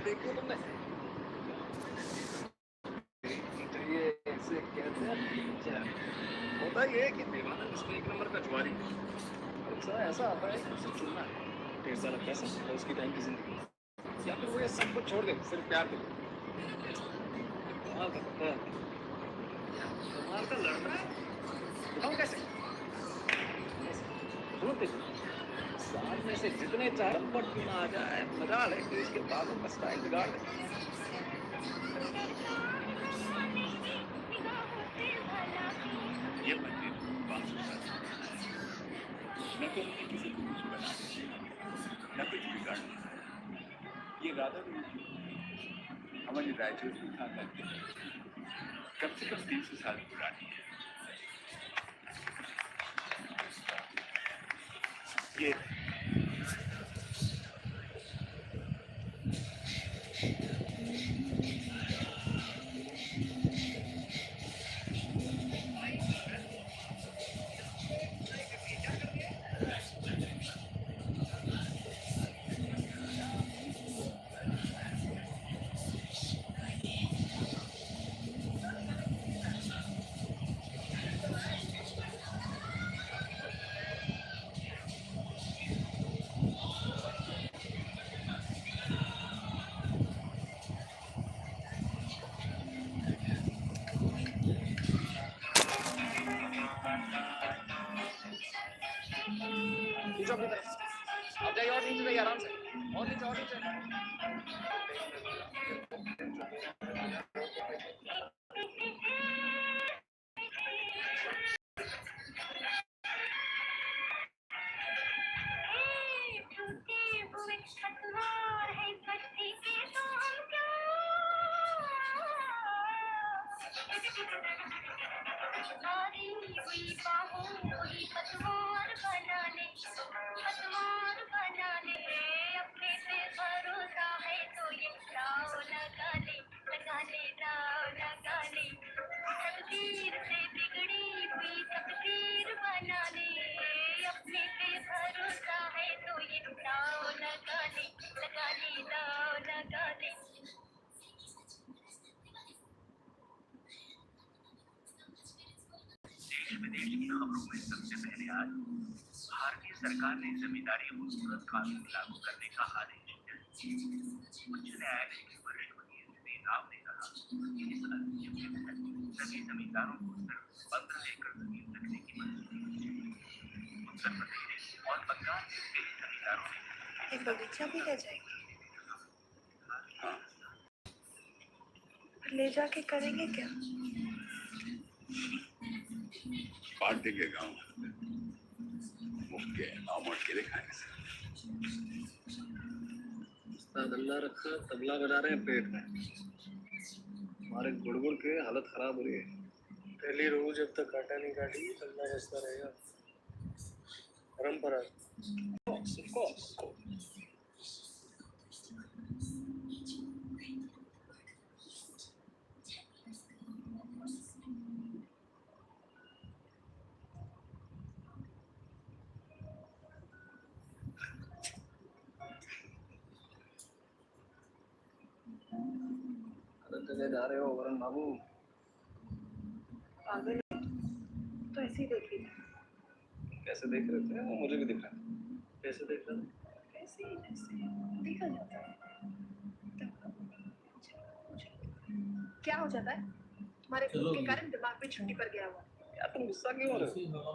देखी तुमने? ये ऐसे कहते हैं होता ये है कि दीवाना इसमें एक नंबर का जुआरी ऐसा आता है कि उसे चुनना है, ढेर सारा पैसा और उसकी टाइम की जिंदगी, या फिर वो ये सब कुछ छोड़ दे सिर्फ प्यार के लिए। कमाल का पता है, कमाल का लड़का है। बताऊं कैसे? साल में से जितने चाहे पट क्यों ना आ जाए, मजा ले कि इसके बालों का स्टाइल बिगाड़ दे। ये बच्चे न तो उन्हें किसी को कुछ बना न कुछ बिगाड़ना। ये राधा भी हमारी रायचूर था करके कम से कम 300 साल पुरानी है। ये अब जाइए और नीचे जाइए आराम से, और नीचे और नीचे। विदेश की खबरों में सबसे पहले आज भारतीय सरकार ने जमींदारी खूबसूरत कानून लागू करने का आदेश दिया। उच्च न्यायालय के वरिष्ठ वकील श्री राव ने कहा कि इस अधिनियम के तहत सभी जमींदारों को सिर्फ 15 एकड़ जमीन रखने की मंजूरी मिलेगी। उत्तर प्रदेश और बंगाल के कई जमींदारों ने एक बगीचा भी ले जाएंगे। ले जाके करेंगे क्या? बांट देंगे गाँव मुफ्त के आमोट के दिखाने से। गल्ला रखा तबला बजा रहे हैं पेट में, हमारे गुड़गुड़ के हालत खराब हो रही है। पहली रोज जब तक काटा नहीं काटी तबला बजता रहेगा, परंपरा। Of course. जगह जा रहे हो वरुण बाबू? पागल तो ऐसे ही देख लीजिए। कैसे देख रहे थे? वो मुझे भी दिख रहा है। कैसे देख रहे थे? ऐसे ही जैसे देखा जाता है। क्या हो जाता है? तुम्हारे खून के कारण दिमाग में छुट्टी पर गया हुआ। यार तुम गुस्सा क्यों हो रहे हो?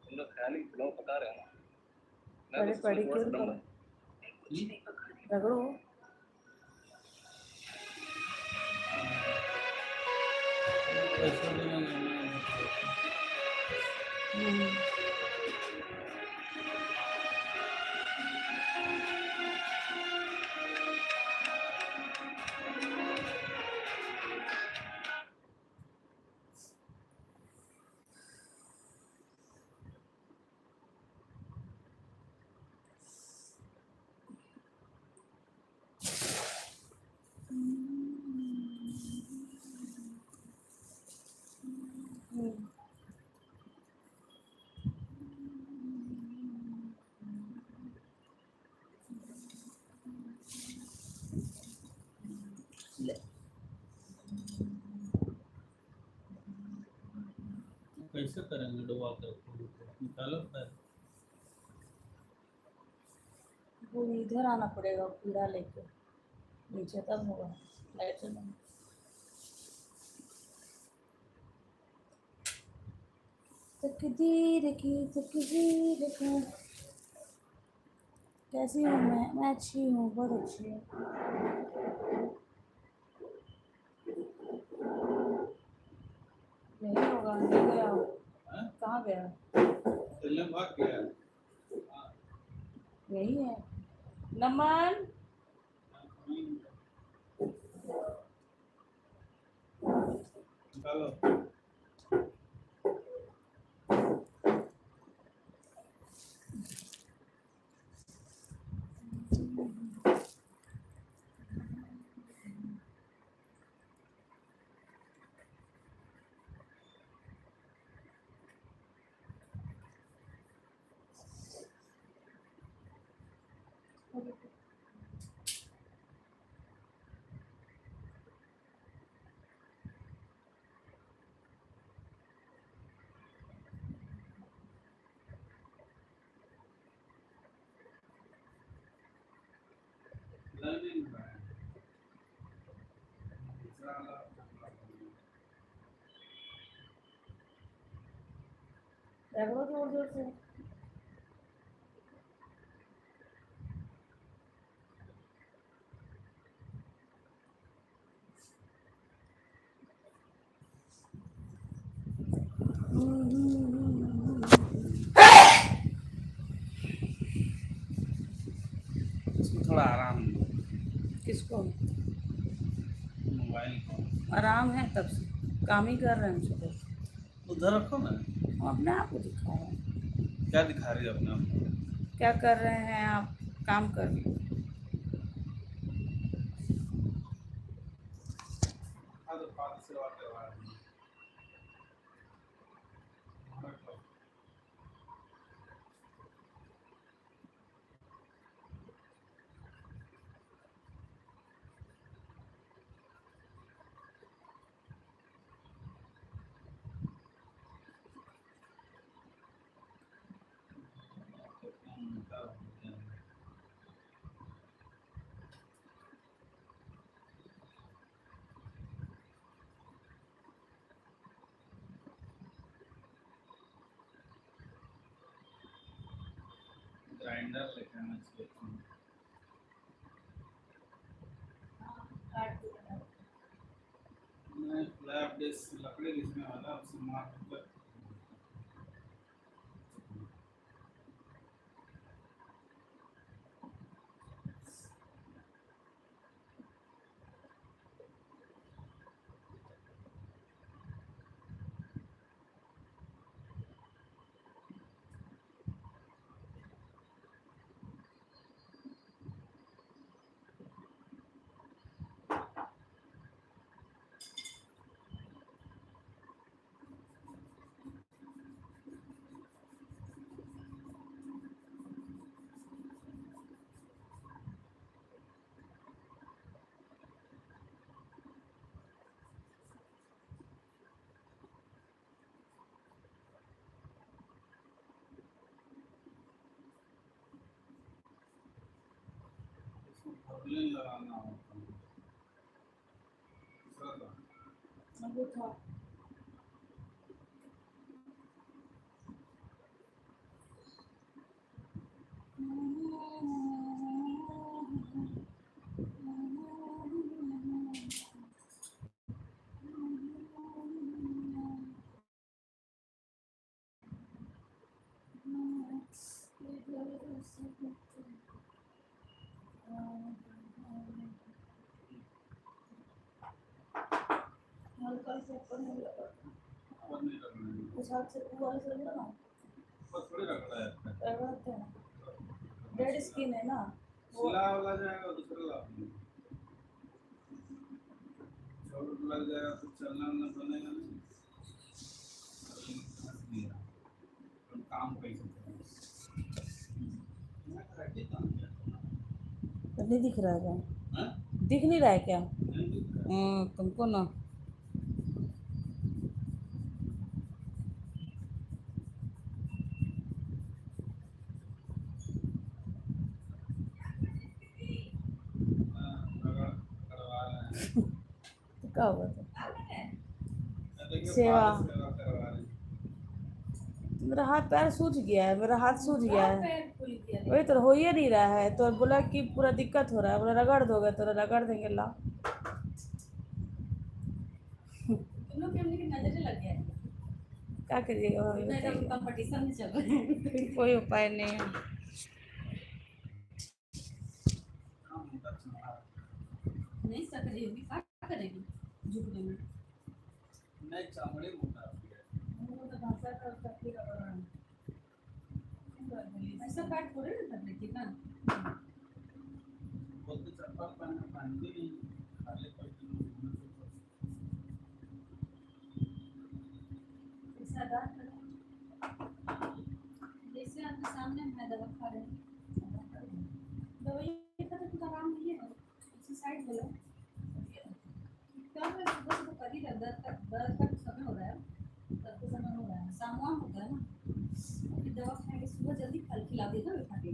तुम लोग ख्याली पुलाव पका रहे हो ना? अरे पड़ी क्यों करो? कुछ नहीं पका रही। रगड़ो। कैसे करेंगे डुबा कर फूल को? निकालो पैर। वो इधर आना पड़ेगा कीड़ा लेके नीचे, तब होगा। लाइट चला। तकदीर की तकदीर का। कैसी हूँ मैं अच्छी हूँ, बहुत अच्छी हूँ। यही होगा, नहीं गया हो। हाँ? कहाँ गया? चलने भाग गया। यही है। नमन निकालो। रगड़ो जोर जोर से। इसको थोड़ा आराम दो। किसको? मोबाइल को आराम है, तब से काम ही कर रहे हैं सुबह से। उधर रखो ना। हम अपने आप को दिखा रहे हैं। क्या दिखा रही हो अपने आप को? क्या कर रहे हैं आप? काम कर रहे हैं। तो फादर से बात करवा रही हूँ। रखो। ग्राइंडर लेके आना चाहिए। मैं फ्लैप डिस्क लकड़ी घिसने वाला उससे मार कर भरने लगाना होता है। वो था। हल्का सा ऊपर नहीं लगा। ऊपर नहीं रखना है। उस हाथ से ऊपर से लगा। ऊपर थोड़ी रखना है। रगड़ते हैं। डेड स्किन है ना वो। सिला वाला जाएगा दूसरा ला। चोट लग जाएगा तो चलना ना बनेगा नहीं। तो काम कैसे करेंगे? मैं खड़ी काम करता हूँ। तो नहीं दिख रहा है क्या? हाँ? दिख नहीं रहा है क्या? नहीं दिख रहा है। तुमको ना तो क्या हुआ था? देखिए सेवा। बाल सेवा करवा रहे हैं। मेरा हाथ पैर सूज गया है, मेरा हाथ सूज गया है। पैर खुल गया वही तो हो ही नहीं रहा है, तो बोला कि पूरा दिक्कत हो रहा है, बोला रगड़ दोगे तो रगड़ देंगे ला। तुम लोग के हमने की नजर लग गया है। क्या करिएगा भाभी इतना एकदम बताइए, कंपटीशन में चल रहे हैं। कोई उपाय नहीं है। हाँ, उनका चमड़ा। नहीं सकरी होगी, क्या करेगी झुकने में? नहीं, चमड़े मोटा हो गया। वो तो भाषा का तकलीफ कर रहा है। ऐसा बैठ थोड़े ना कर लेती ना। बोलते चप्पल पहनते नहीं, खाली पैर में घूमने से बस। ऐसा डाल जैसे आपके सामने मैं दवा खा रही हूँ, दवाई का तो कुछ आराम नहीं है, इसी साइड बोलो क्या है, सुबह सुबह कर ही रहा, दर्द का समय हो रहा है, दर्द का समय हो रहा है, सामान होता है ना, फिर दवा खाएंगे सुबह जल्दी फल खिला देना बैठा के।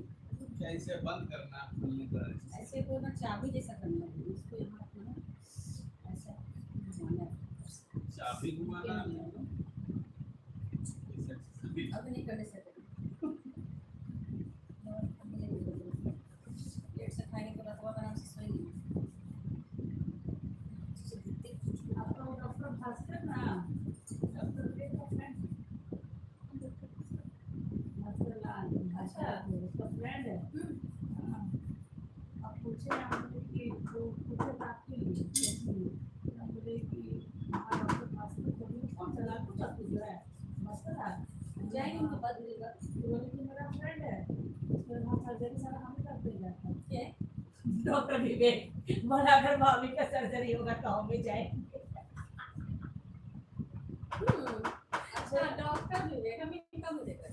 क्या इसे बंद करना है, खोलने का है? ऐसे कोई ना चाबी जैसा करना है इसको, यहाँ रखना है ऐसा घुमाना है। चाबी घुमाना है। अभी नहीं करने से लेट से खाएंगे तो रात को आराम से सोएंगे। आपका वो डॉक्टर भास्कर ना, डॉक्टर देखो फ्रेंड, भास्कर लाल, अच्छा उसका फ्रेंड है। अब पूछे हमने कि वो पूछे आपके लिए कैसे लिए, हम बोले कि हाँ डॉक्टर भास्कर को भी कौन सा लाल कुछ आपको जो है भास्कर जाएंगे उनके बाद मिलेगा, तो बोले कि मेरा फ्रेंड है, उसके वहाँ सर्जरी सारा हमें करते जाता है। डॉक्टर विवेक बोला अगर भाभी का सर्जरी होगा तो हम भी जाएंगे। अच्छा डॉक्टर विवेक हमें कब मिलेगा?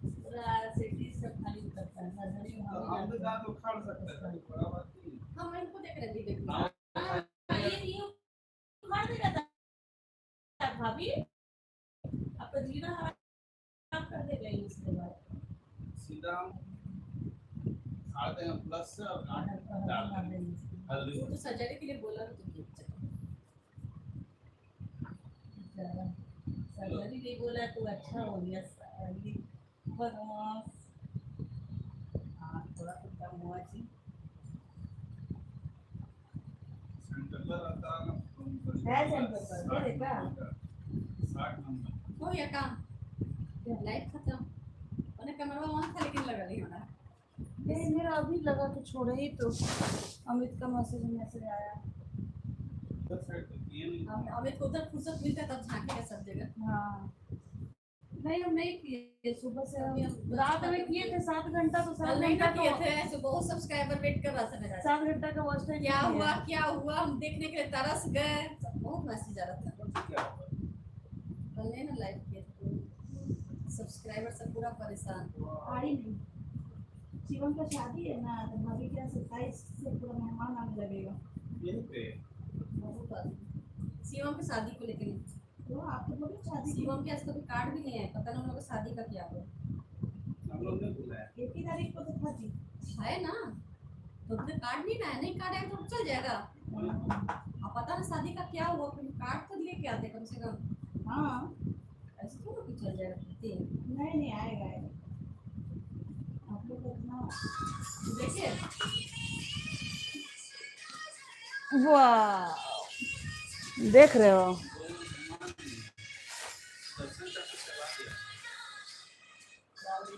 पूरा सिटी सब खाली करता है, सर्जरी में हम तो दांत उखाड़ सकते हैं, बड़ा बात नहीं। हम इनको देख रहे हैं विवेक हाँ, ये उखाड़ देगा था भाभी, आपका जीना हराम कर देगा ये इसके बाद। सीधा हम खाते हैं प्लस से और गांठ डाल देंगे हल्दी। वो तो सर्जरी के लिए बोला तो तुम सर्जरी नहीं बोला तो अच्छा हो गया, हल्दी बदमाश। हाँ थोड़ा तो कम हुआ जी। सेंटर पर आता है ना, है सेंटर पर, ये देखा 60 नंबर हो गया काम, लाइट खत्म मैंने कैमरा ऑन था लेकिन लगा नहीं हमारा। नहीं, मेरा अभी लगा कि छोड़े ही तो अमित का मैसेज आया। उधर साइड तो किए नहीं। अमित को उधर फुर्सत मिलता तब झांकेगा सब जगह। हाँ नहीं, हम नहीं किए सुबह से, हम रात में किए थे 7 घंटा, तो 7 नहीं घंटा ना किए थे, ऐसे बहुत सब्सक्राइबर वेट कर रहा था मेरा, 7 घंटा का वॉच टाइम क्या हुआ हम देखने के लिए तरस गए, बहुत मैसेज आ रहा था। क्या होगा? कल नहीं ना लाइव किए थे, सब्सक्राइबर सब पूरा परेशान। आई नहीं, शिवम का शादी है ना, तो भाभी क्या 27 से पूरा मेहमान आने लगेगा। यहीं पे बहुत आदमी शिवम की शादी को लेकर, तो आप तो बोले शादी शिवम के आज कभी कार्ड भी नहीं है, पता नहीं उन लोगों का शादी का क्या हुआ हम लोग ने बुलाया। 1 ही तारीख को तो था जी। है ना, तो अपने कार्ड नहीं ना है, नहीं कार्ड है तो चल जाएगा। अब पता ना शादी का क्या हुआ, फिर कार्ड तो लेके आते कम से कम। हाँ ऐसे तो कुछ चल जाएगा कहते हैं। नहीं आएगा आप लोग इतना देखिए वाह, देख रहे हो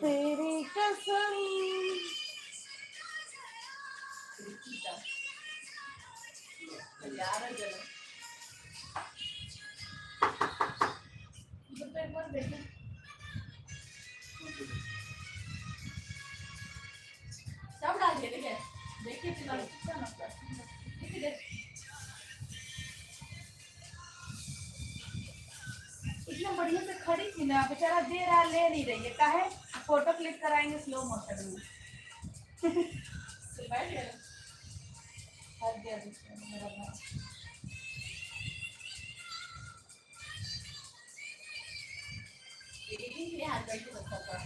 तेरी कसम। सब डाल दिए, देखिए देखिए इतना बढ़िया से खड़ी थी ना, बेचारा दे रहा ले नहीं रही है, काहे फोटो क्लिक कराएंगे स्लो मोशन में। बैठ गया हट गया दूसरा मेरा भाई। ये हाथ बैठ के बच्चा था।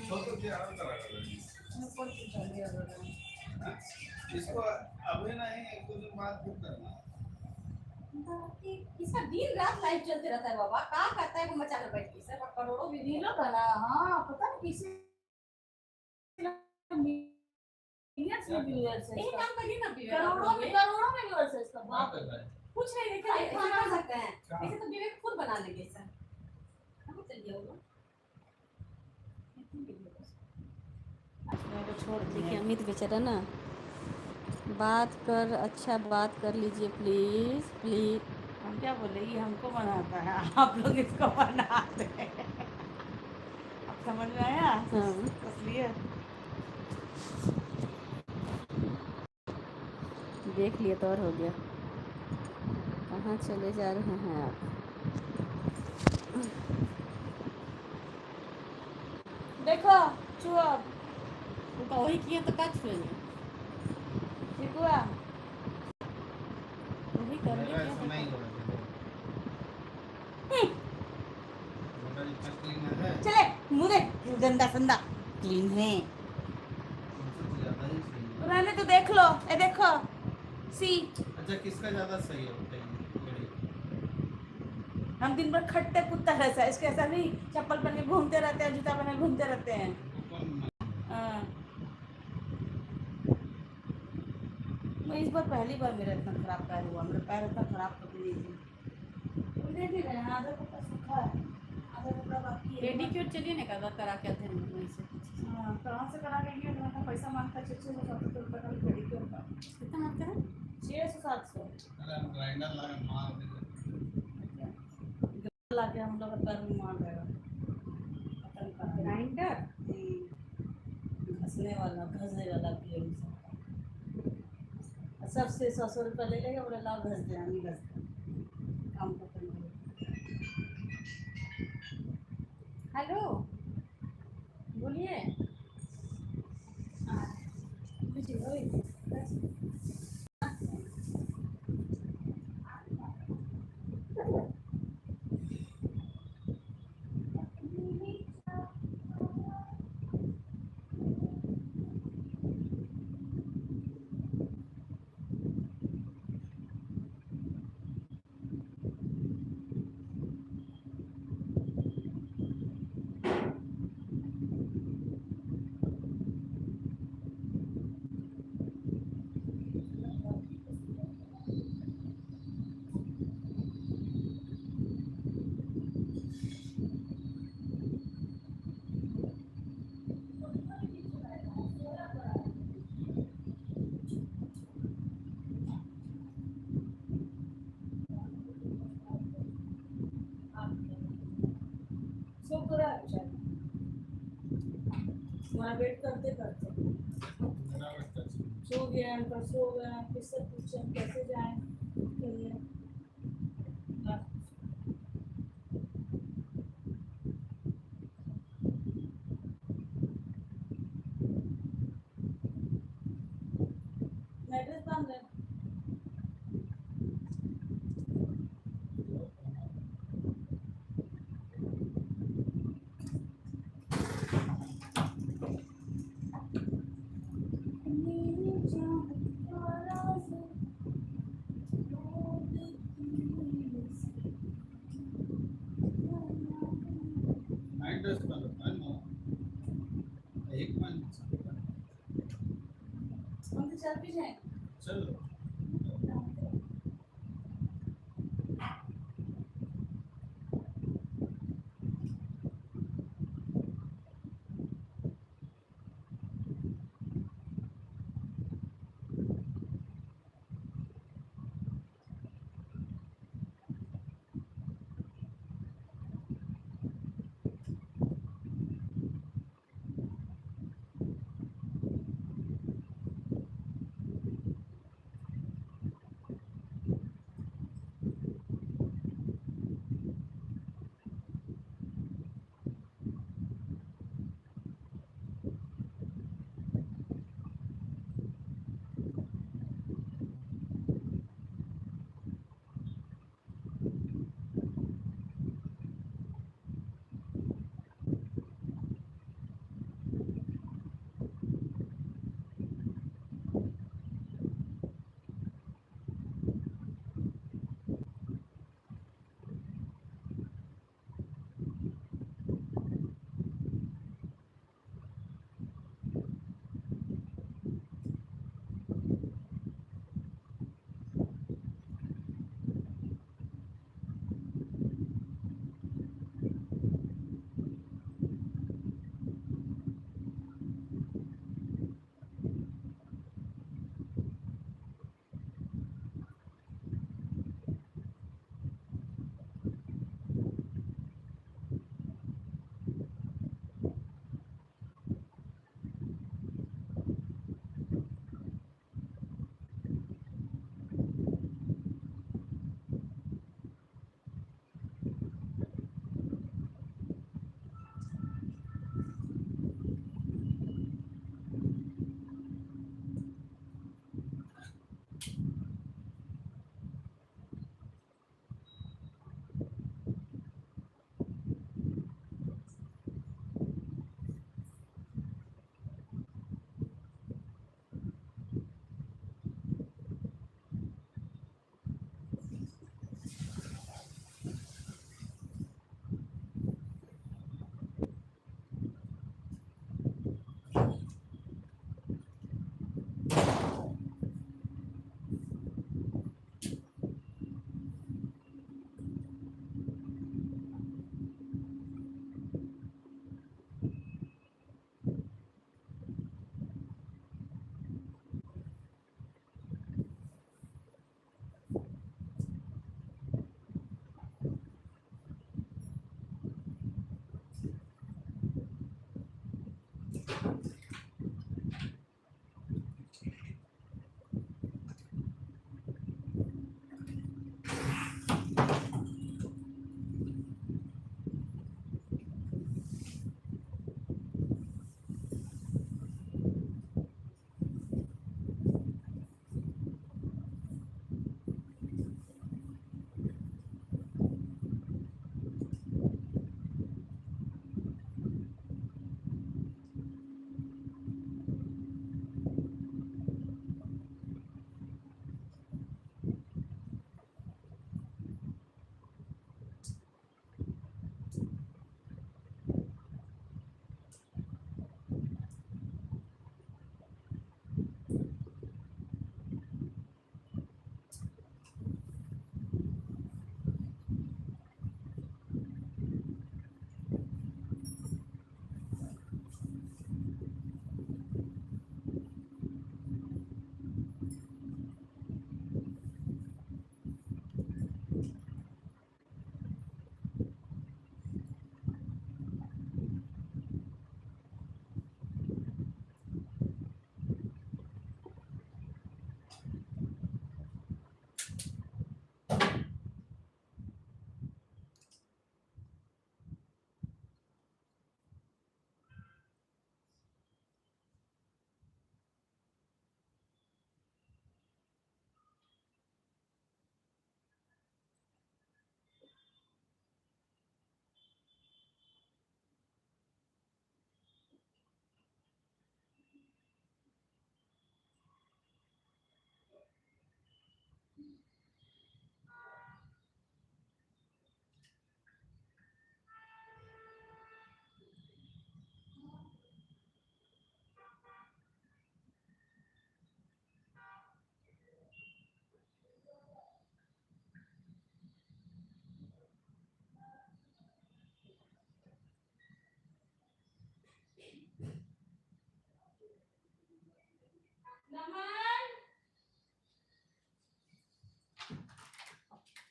फोटो क्या हाल करा कर रही मैं कौन सी गाली आ रहा है? है? इसको अभी नहीं, एक दो दिन बाद फिर करना। इसका दिन रात लाइफ चलते रहता है बाबा, कहाँ करता है वो मचाना बैठ के सर करोड़ों रीलो था ना, हाँ पता नहीं किसी मिलियंस में व्यूअर्स है यही इसका। काम करिए ना विवेक, करोड़ों में व्यूअर्स है इसका। क्या बाप कर रहा है? कुछ नहीं देखा भाई, ऐसे कर सकते हैं, क्या? ऐसे तो विवेक खुद बना लेंगे सर, हमें चाहिए होगा। मेरे को छोड़ देखिए दिया। अमित बेचारा ना बात कर, अच्छा बात कर लीजिए प्लीज प्लीज। हम क्या बोले, ये हमको बनाता है, आप लोग इसको बनाते हैं। अब समझ में आया हाँ असलियत। देख लिए तो और हो गया। कहाँ चले जा रहे हैं आप? देखो चुआ, वो तो वही किए तो क्या छुएंगे, ठीक हुआ वही करने मेरा के ऐसा नहीं हो रहा है। मेरा जितना क्लीन है चले मुँह दे, गंदा संदा क्लीन है। उनसे तो ज्यादा ही सही है। रहने तो देख लो, ए देखो सी, अच्छा किसका ज्यादा सही है बताइए? हम दिन भर खटते कुत्ता रहता है, इसके ऐसा नहीं चप्पल पहन के घूमते रहते हैं, जूता पहन के घूमते रहते हैं। वो कौन? हाँ। मैं इस बार पहली बार मेरा इतना खराब पैर हुआ, मेरा पैर इतना खराब कभी नहीं थी। देख ही रहे हैं, आधा कपड़ा सूखा है, आधा कपड़ा बाकी है। पेडिक्योर चलिए ना करा के आते हैं वहीं से। हाँ, कहाँ से करा के गए, तो पैसा मांगता है 600-700 रुपये का पेडिक्योर का। कितना मांगते हैं? 600-700 अरे हम ग्राइंडर लगा मार देंगे। ला के हम लोग का पैर में मार देगा। पता नहीं कहाँ है। ग्राइंडर घसने वाला, घसने वाला ब्लेड से। सबसे 100 रुपये ले लेगा, बोले लाओ घस दे, हम ही घस दे काम को करने। हेलो बोलिए। सो करा बेचारा, हमारा वेट करते करते मेरा बच्चा सो गया, उनका सो गया, किससे पूछे हम कैसे जाएं के लिए। एड्रेस बांध रहे। नाइट ड्रेस का लगता है ना एक मन हम तो चल भी जाए। चलो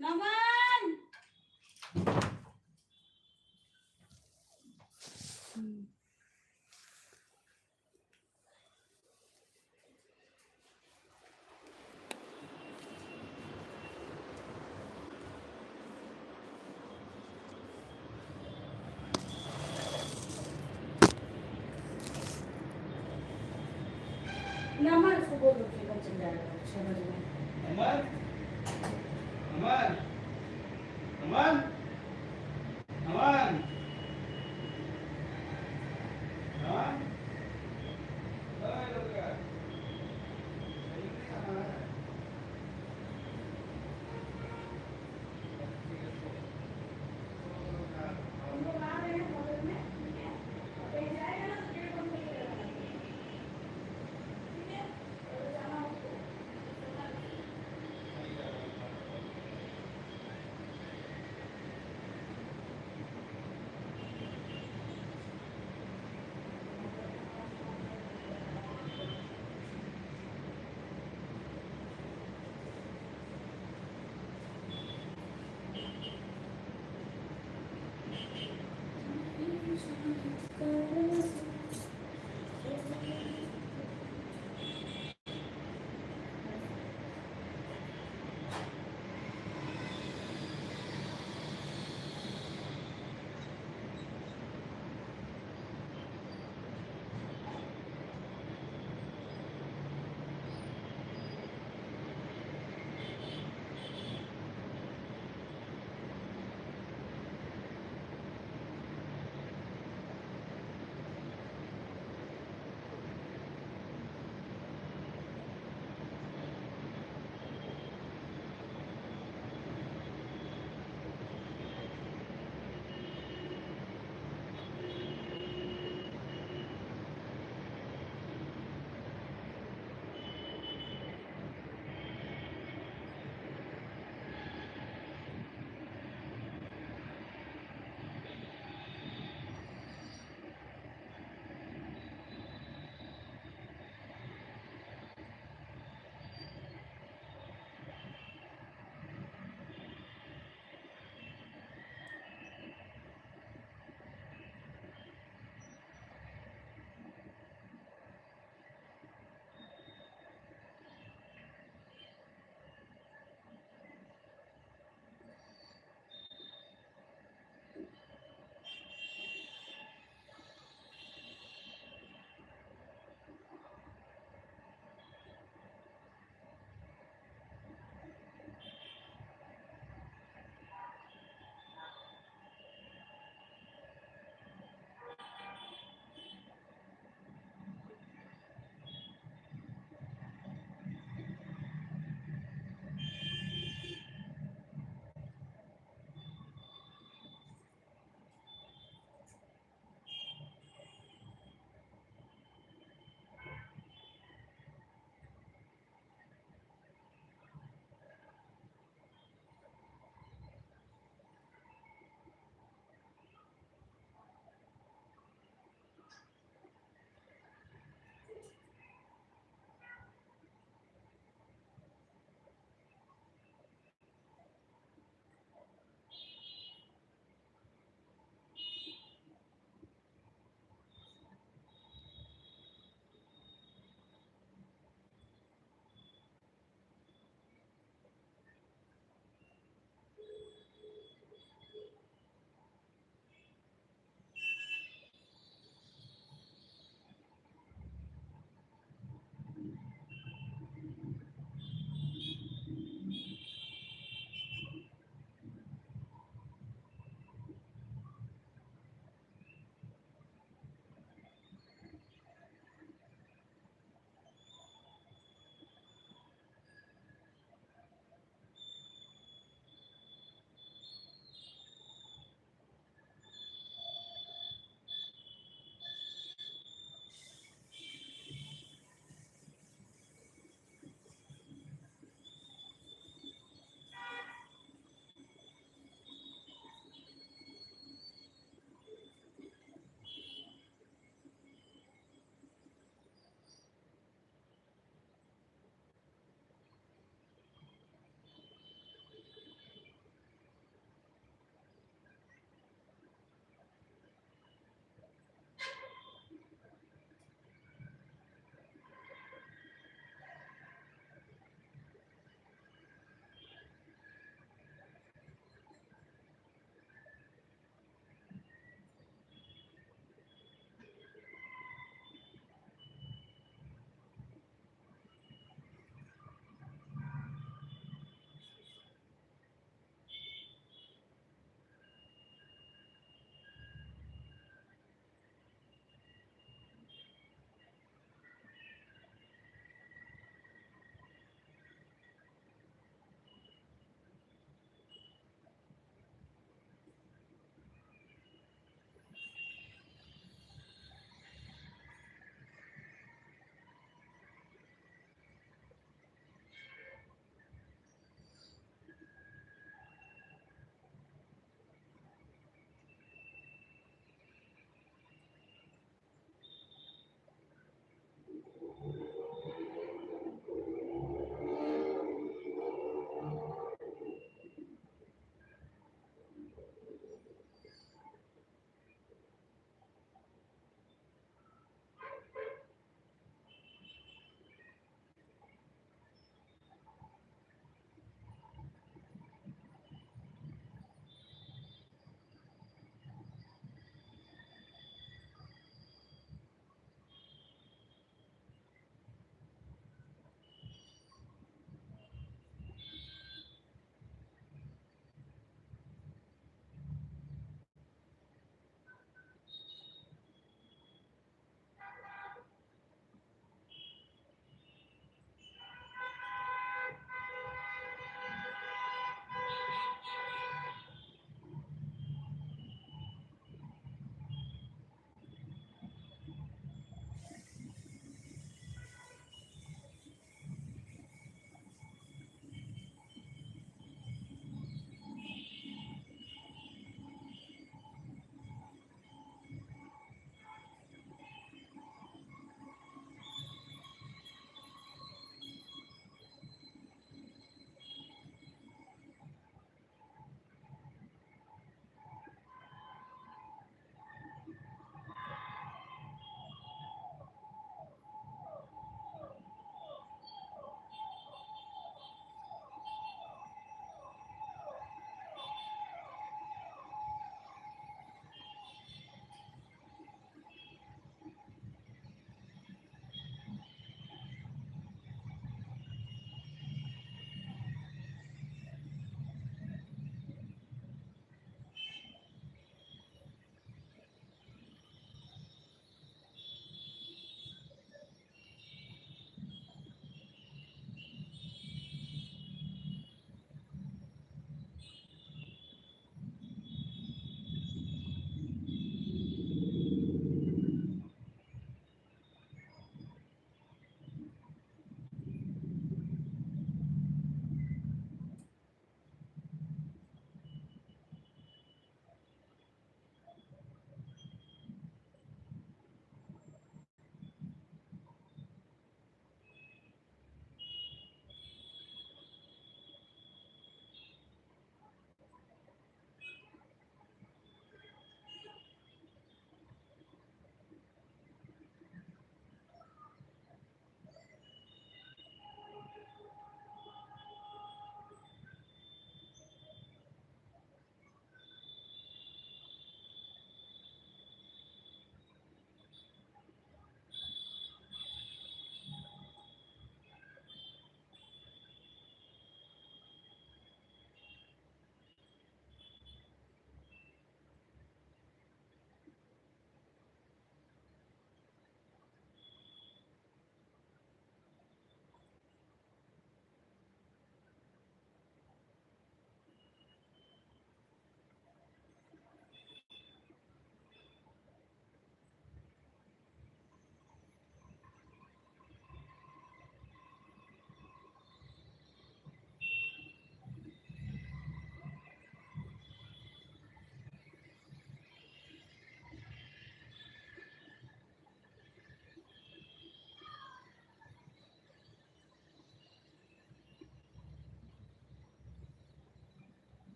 नमन नमन इसको बोलो कि कल चल जाएगा 6 बजे अमन अमन अमन अमन हाँ हम लोग आ रहे हैं बगल में ठीक है और कहीं जाएगा ना तो गेट बंद करके रहना ठीक है और जाना हो तो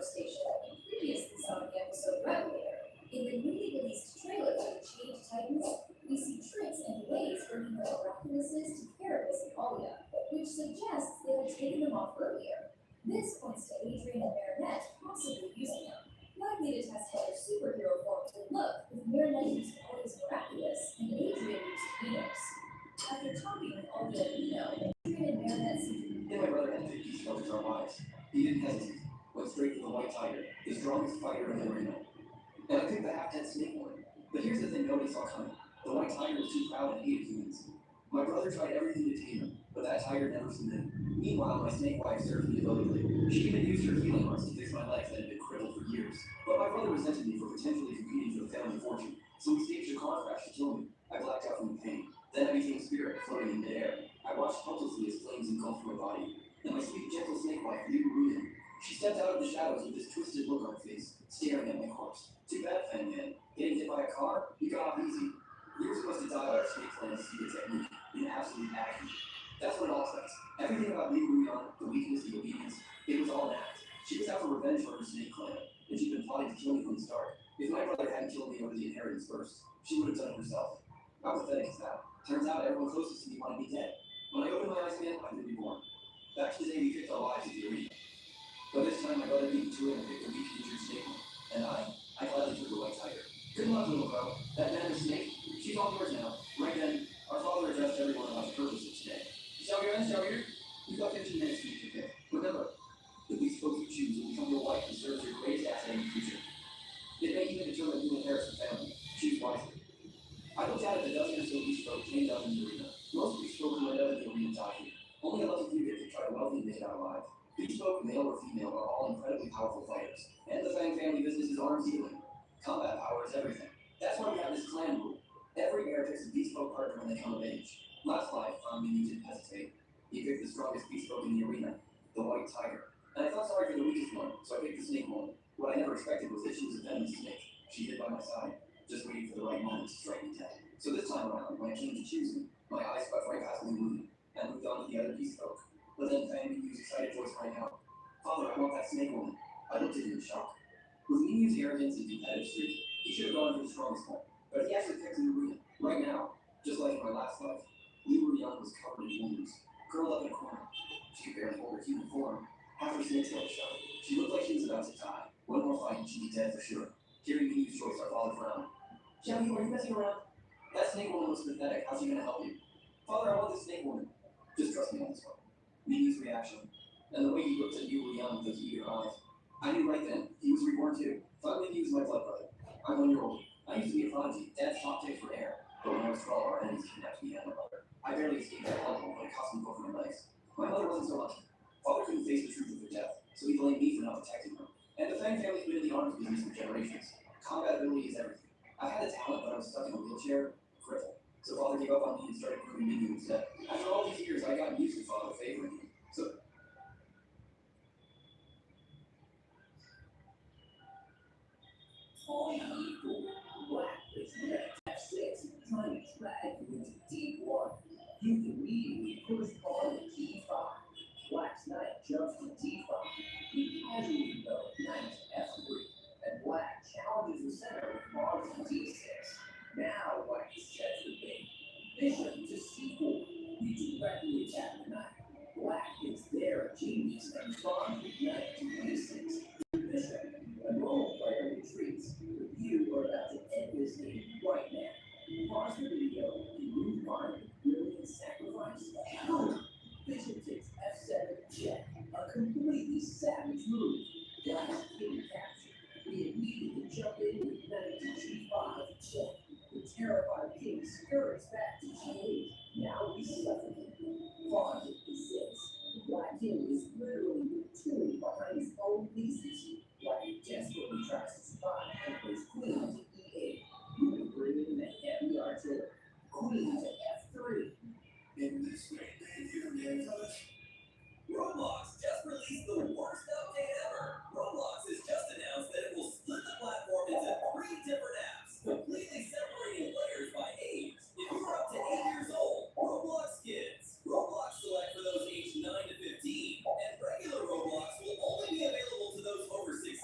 station that we previously saw in the episode Revelator. In the newly released trailer for the Change Titans, we see tricks and ways bringing the miraculouses to Carapace and Alia, which suggests they had taken them off earlier. This points to Adrian and Marinette possibly using them, likely to test how their superhero forms would look if Marinette used Alia's miraculous and Adrian used Venus. After talking with Alia and Nino, Adrian and Marinette seem to He and my brother had 50 strokes our lives. He didn't hesitate, went straight for the White Tiger, the strongest fighter in the arena. And I picked the half-dead snake one. But here's the thing nobody saw coming. The White Tiger was too proud and hated humans. My brother tried everything to tame him, but that tiger never submitted. Meanwhile, my snake wife served me devotedly. She even used her healing arts to fix my legs that had been crippled for years. But my brother resented me for potentially competing for the family fortune, so he staged a car crash to kill me. I blacked out from the pain. Then I became a spirit floating in midair. I watched helplessly as flames engulfed my body. And my sweet, gentle snake wife, Ruben, she stepped out of the shadows with this twisted look on her face, staring at my corpse. Too bad, Fangman. Getting hit by a car? You got off easy. You were supposed to die by our snake clan's secret technique, in absolute agony. That's what it all says. Everything about Ruben, the weakness, the obedience, it was all an act. She was out for revenge for her snake clan, and she'd been plotting to kill me from the start. If my brother hadn't killed me over the inheritance first, she would have done it herself. How pathetic is that? Turns out everyone closest to me wanted me dead. When I opened my eyes again, I could be born. Back to the day we picked our lives at the arena. But this time my brother beat me to it and picked a weak, injured snake one. And I gladly took the White Tiger. Good luck, little bro. That man is snake. She's all yours now. Right then, our father addressed everyone about the purpose of today. Shower. You've got 15 minutes to eat your pick. Remember, the beast folk you choose will become your wife and serve as your greatest asset in the future. It may even determine who inherits the family. Choose wisely. I looked out at the dozen or so beast folk chained up in the arena. Most beast folk who end up in the arena die here. Only a lucky few get to try to wealthy and make it out alive. Beast folk, male or female, are all incredibly powerful fighters. And the Fang family business is arms dealing. Combat power is everything. That's why we have this clan rule. Every heir picks a beast folk partner when they come of age. Last life, Minion didn't hesitate. He picked the strongest beast folk in the arena, the White Tiger. And I felt sorry for the weakest one, so I picked the snake one. What I never expected was that she was a venomous snake. She hid by my side, just waiting for the right moment to strike me dead. So this time around, when I came to choosing, my eyes swept right past Moon and moved on to the other beast folk. But then Fang Mingyu's excited voice rang out. Father, I want that snake woman. I looked at him in shock. With Mingyu's arrogance and competitive streak, he should have gone for the strongest one. But he actually picked Liu. Right now, just like in my last life, Liu was covered in wounds, curled up in a corner. She could barely hold her human form. Half her snake tail showed. She looked like she was about to die. One more fight and she'd be dead for sure. Hearing Minyu's choice, our father frowned. Xiaoyu, are you messing around? That snake woman looks pathetic. How's she gonna help you? Father, I want this snake woman. Just trust me on this one. Minyu's reaction, and the way he looked at Yu Liang with those eager eyes. I knew right then, he was reborn too. Finally, he was my blood brother. I'm 1 year old. I used to be a prodigy, dad's top pick for air. But when I was 12, our enemies kidnapped me and my brother. I barely escaped that hellhole, but it cost me both my legs. My mother wasn't so lucky. Father couldn't face the truth of her death, so he blamed me for not protecting her. And the Fang family's been in the arms business for generations. Combat ability is everything. I had the talent, but I was stuck in a wheelchair, crippled. So Father gave up on me and started grooming Minyu instead. After all these years, I got used to Father favoring me. So All evil, black is red, F6, trying to drag you into deep water. You immediately push on to D5. Black's knight jumps to D5. You casually go knight to F3. And black challenges the center with pawns to D6. Now white sets the bait. Bishop to C4. You directly attack the knight. Black is there, genius, and responds with knight to D6. Bishop, a normal player retreats. You are about to end this game right now. Pause the video and move on with brilliant sacrifice. Boom! Bishop takes F7 check. A completely savage move. Black's king captured. We immediately jump in with knight to G5 check. The terrified king scurries back to G8. Now we suffocate. Pawn to E6. The black king is literally retooling behind his own pieces. Black desperately tries to survive and plays queen to E8. You can bring in the heavy artillery. Queen to F3. In this great day, Roblox just released the worst update ever. Roblox has just announced that it will split the platform into 3 different apps, completely separating players by age. If you're up to 8 years old, Roblox Kids. Roblox Select for those aged 9 to 15, and regular Roblox will only be available to those over 16.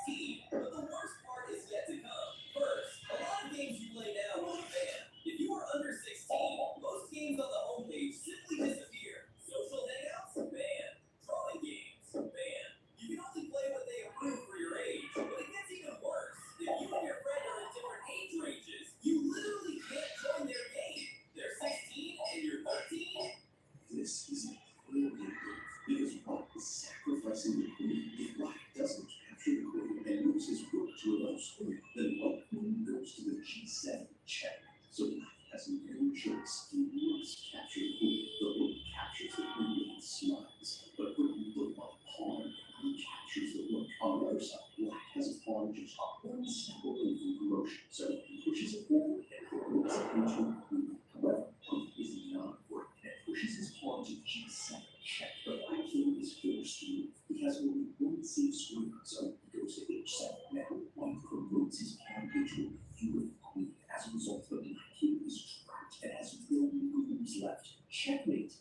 into proof. However, proof is not work, and it pushes his pawn to G7. Check. The black king is forced to move. He has only one safe square, so he goes to H7. Now, white promotes his pawn into a viewing queen. As a result, the black king is trapped and has no moves left. Checkmate.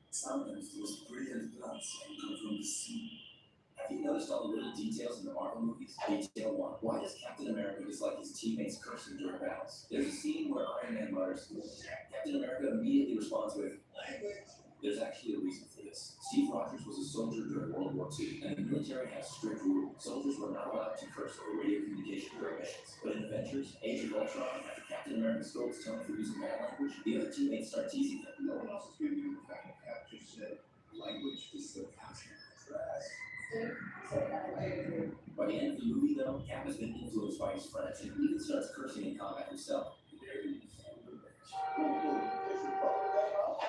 Sometimes the most brilliant plans come from the sea. Have you noticed all the little details in the Marvel movies? Detail 1. Why does Captain America dislike his teammates cursing during battles? There's a scene where Iron Man mutters, Captain America immediately responds with, language. There's actually a reason for this. Steve Rogers was a soldier during World War II, and the military had strict rules. Soldiers were not allowed to curse over radio communication during missions. But in Avengers, Age of Ultron, after Captain America scolds Tony for using bad language, the other teammates start teasing him. No one else is giving you the fact that Cap just said language is the passion of trash. By the end of the movie, though, Cap has been influenced by his friends and even starts cursing in combat himself.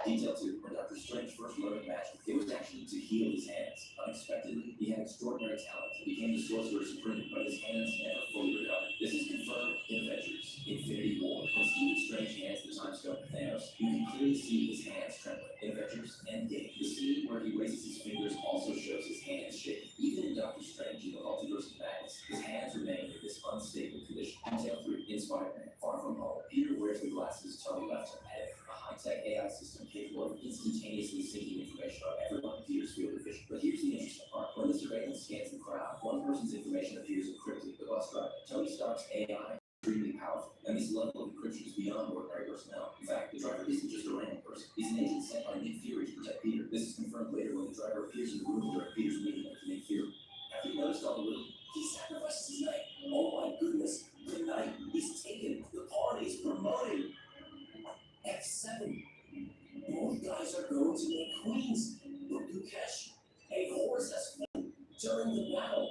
Detail 2. When Doctor Strange first learned magic, it was actually to heal his hands. Unexpectedly, he had extraordinary talent. He became the Sorcerer Supreme, but his hands never fully recovered. This is confirmed in Avengers Infinity War. When Stephen Strange hands the time stone to Thanos, you can clearly see his hands trembling. In Avengers Endgame, the scene where he raises his fingers also shows his hands shaking. Even in Doctor Strange in the Multiverse of Madness, his hands remain in this unstable condition. Detail 3. In Spider-Man Far From Home, Peter wears the glasses Tony left him. A high-tech AI system capable of instantaneously syncing information on everyone in Peter's field of vision. But here's the interesting part. When the surveillance scans the crowd, one person's information appears encrypted. The bus driver. Tony Stark's AI is extremely powerful, and this level of encryption is beyond ordinary personnel. In fact, the driver isn't just a random person. He's an agent sent by Nick Fury to protect Peter. This is confirmed later when the driver appears in the room during Peter's meeting with Nick Fury. Have you noticed all the little? He sacrifices his knight. Oh my goodness, the knight is taken. The pawn is promoted. F7. Both guys are going to make queens. But Dukesh, a horse has fallen during the battle.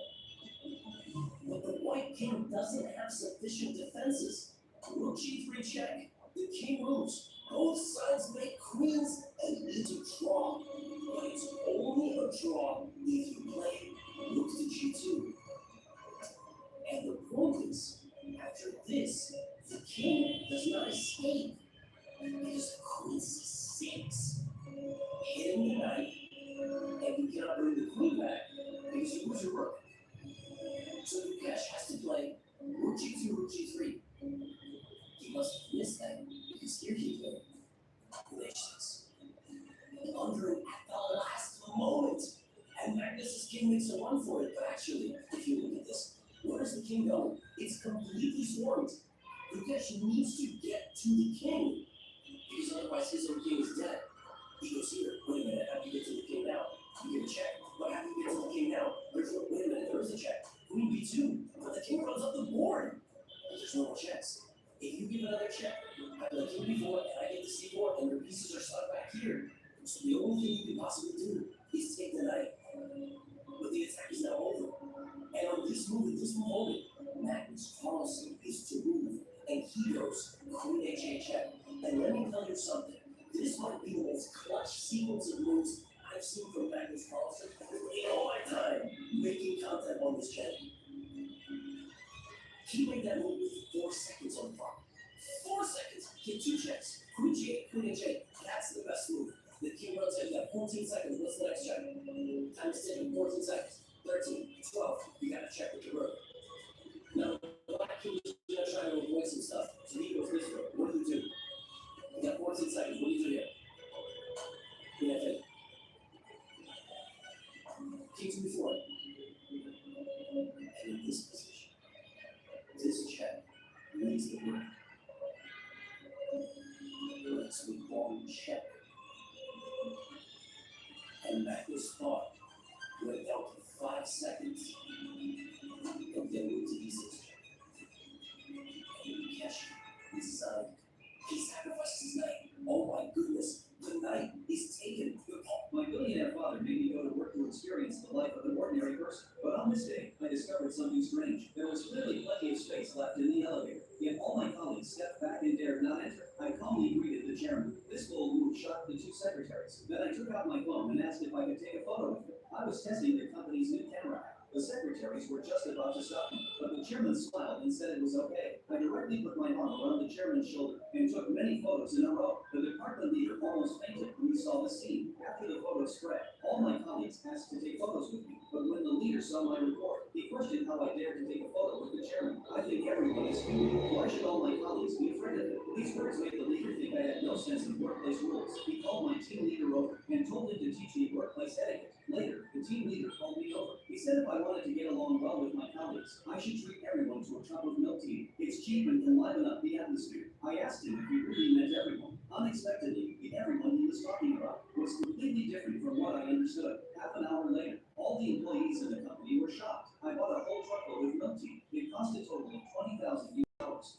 But the white king doesn't have sufficient defenses. Rook G3 check. The king moves. Both sides make queens and it's a draw. But it's only a draw if you play Rook to G2. And the point is, after this, the king does not escape. Because the queen C6, hitting the knight, and you cannot bring the queen back because you lose your rook. So Dukesh has to play Rook G2, Rook G3. He must miss that because here he played Rook H6. Under it at the last moment, and Magnus's king makes a run for it. But actually, if you look at this, where does the king go? It's completely swarmed. Dukesh needs to get to the king. Because otherwise his own king is dead. He goes here. Wait a minute, how do you get to the king now? You get a check. But how do you get to the king now? There's no, wait a minute, there is a check. Queen B2. But the king runs up the board. But there's no more checks. If you give another check, I play king B4 and I get the C4 and your pieces are stuck back here. So the only thing you can possibly do is take the knight. But the attack is now over. And on this move, at this moment, Magnus Carlsen is to move. And he goes Queen H8 check. And let me tell you something. This might be the most clutch sequence of moves I've seen from Magnus Carlsen in all my time making content on this channel. He made that move with 4 seconds on the clock. 4 seconds. Get 2 checks. Queen G8, Queen H8. That's the best move. The king runs in. You got 14 seconds. What's the next check? Time is ticking. 14 seconds. 13, 12. You got to check with your rook. Now, the black king is going to try to avoid some stuff. So he goes this way. What do you do? You got 14 seconds. What do you do here? Queen F8. King 2 B4. And in this position, this check leads the rook. Let's be long check. And Magnus thought went down to 5 seconds. And then moved to D6 check. And Dukesh designed. He sacrificed his knight. Oh my goodness, the knight is taken. My billionaire father made me go to work to experience the life of an ordinary person. But on this day, I discovered something strange. There was clearly plenty of space left in the elevator. Yet all my colleagues stepped back and dared not enter. I calmly greeted the chairman. This bold move shocked the 2 secretaries. Then I took out my phone and asked if I could take a photo with them. I was testing the company's new camera app. The secretaries were just about to stop me, but the chairman smiled and said it was okay. I directly put my arm around the chairman's shoulder and took many photos in a row. The department leader almost fainted when he saw the scene. After the photos spread, all my colleagues asked to take photos with me, but when the leader saw my report, he questioned how I dared to take a photo with the chairman. I think everyone is stupid. Why should all my colleagues be afraid of it? These words made the leader think I had no sense of workplace rules. He called my team leader over and told him to teach me workplace etiquette. Later, the team leader called me over. He said if I wanted to get along well with my colleagues, I should treat everyone to a cup of milk tea. It's cheap and can liven up the atmosphere. I asked him if he really meant everyone. Unexpectedly, the everyone he was talking about was completely different from what I understood. Half an hour later, all the employees in the company were shocked. I bought a whole truckload of milk tea. It cost a total of $20,000.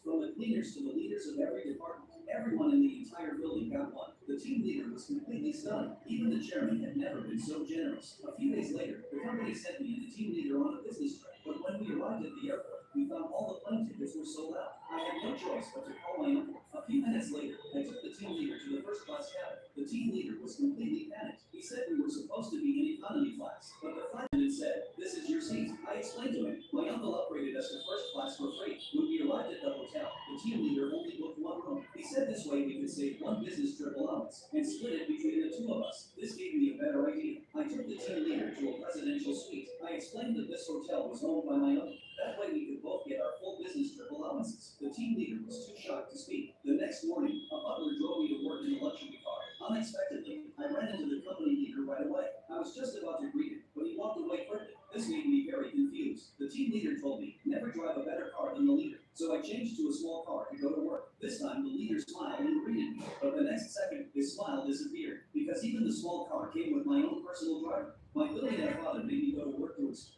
From the cleaners to the leaders of every department, everyone in the entire building got one. The team leader was completely stunned. Even the chairman had never been so generous. A few days later, the company sent me and the team leader on a business trip. But when we arrived at the airport, we found all the plane tickets were sold out. I had no choice but to call my uncle. A few minutes later, I took the team leader to the first class cabin. The team leader was completely panicked. He said we were supposed to be in economy class, but the flight attendant said, "This is your seat." I explained to him, my uncle upgraded us to first class for free. When we arrived at the hotel, the team leader only booked one room. He said this way we could save one business trip allowance and split it between the two of us. This gave me a better idea. I took the team leader to a presidential suite. I explained that this hotel was owned by my uncle. That way we could both get our full business trip allowances. The team leader was too shocked to speak. The next morning, a butler drove me to work in a luxury car. Unexpectedly, I ran into the company leader right away. I was just about to greet him, but he walked away quickly. This made me very confused. The team leader told me, never drive a better car than the leader. So I changed to a small car to go to work. This time, the leader smiled and greeted me. But the next second, his smile disappeared, because even the small car came with my own personal driver. My billionaire father made me go to work to explain.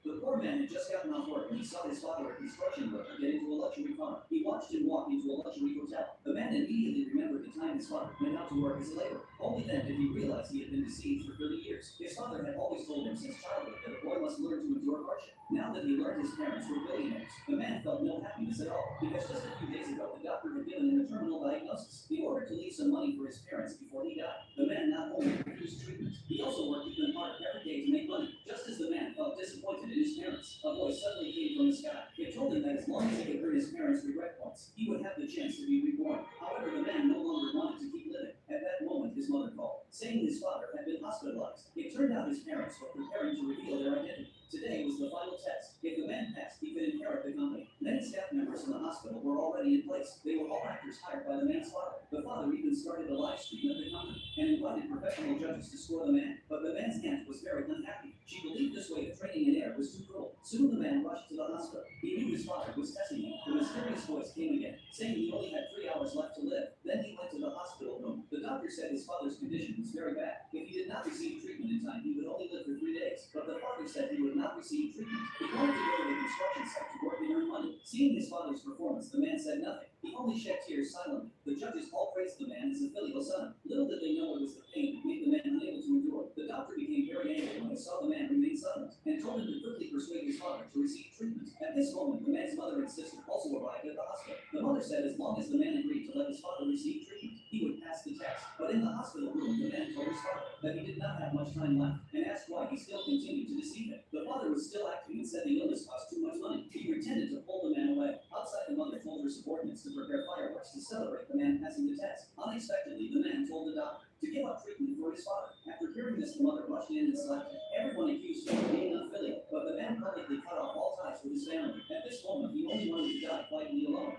The poor man had just gotten off work when he saw his father, a construction worker, get into a luxury car. He watched him walk into a luxury hotel. The man immediately remembered the time his father went out to work as a laborer. Only then did he realize he had been deceived for 30 years. His father had always told him since childhood that a boy must learn to endure hardship. Now that he learned his parents were billionaires, the man felt no happiness at all, because just a few days ago, the doctor had given him a terminal diagnosis. In order to leave some money for his parents before he died, the man not only refused treatment, he also worked even harder every day to make money. Just as the man felt disappointed in his parents, a voice suddenly came from the sky. It told him that as long as he could earn his parents' regret points, he would have the chance to be reborn. However, the man no longer wanted to keep living. At that moment, his mother called, saying his father had been hospitalized. It turned out his parents were preparing to reveal their identity. Today was the final test. If the man passed, he could inherit the company. Many staff members in the hospital were already in place. They were all actors hired by the man's father. The father even started a live stream of the company and invited professional judges to score the man. But the man's aunt was very unhappy. She believed this way of training in air was too cruel. Soon the man rushed to the hospital. He knew his father was testing him. The mysterious voice came again, saying he only had 3 hours left to live. Then he went to the hospital room. The doctor said his father's condition was very bad. If he did not receive treatment in time, he would only live for 3 days. But the father said he would not receive treatment. He wanted to go to the construction site to work and earn money. Seeing his father's performance, the man said nothing. He only shed tears silently. The judges all praised the man as a filial son. Little did they know it was the pain that made the man unable to endure. The doctor became very angry when he saw the man remain silent and told him to quickly persuade his father to receive treatment. At this moment, the man's mother and sister also arrived at the hospital. The mother said as long as the man agreed to let his father receive treatment, he would pass the test. But in the hospital room, the man told his father that he did not have much time left and asked why he still continued to deceive him. The father was still acting and said the illness cost too much money. He pretended to pull the man away. Outside, the mother told her subordinates to prepare fireworks to celebrate the man passing the test. Unexpectedly, the man told the doctor to give up treatment for his father. After hearing this, the mother rushed in and slapped him. Everyone accused him of being unfilial, but the man publicly cut off all ties with his family. At this moment, he only wanted to die quietly alone.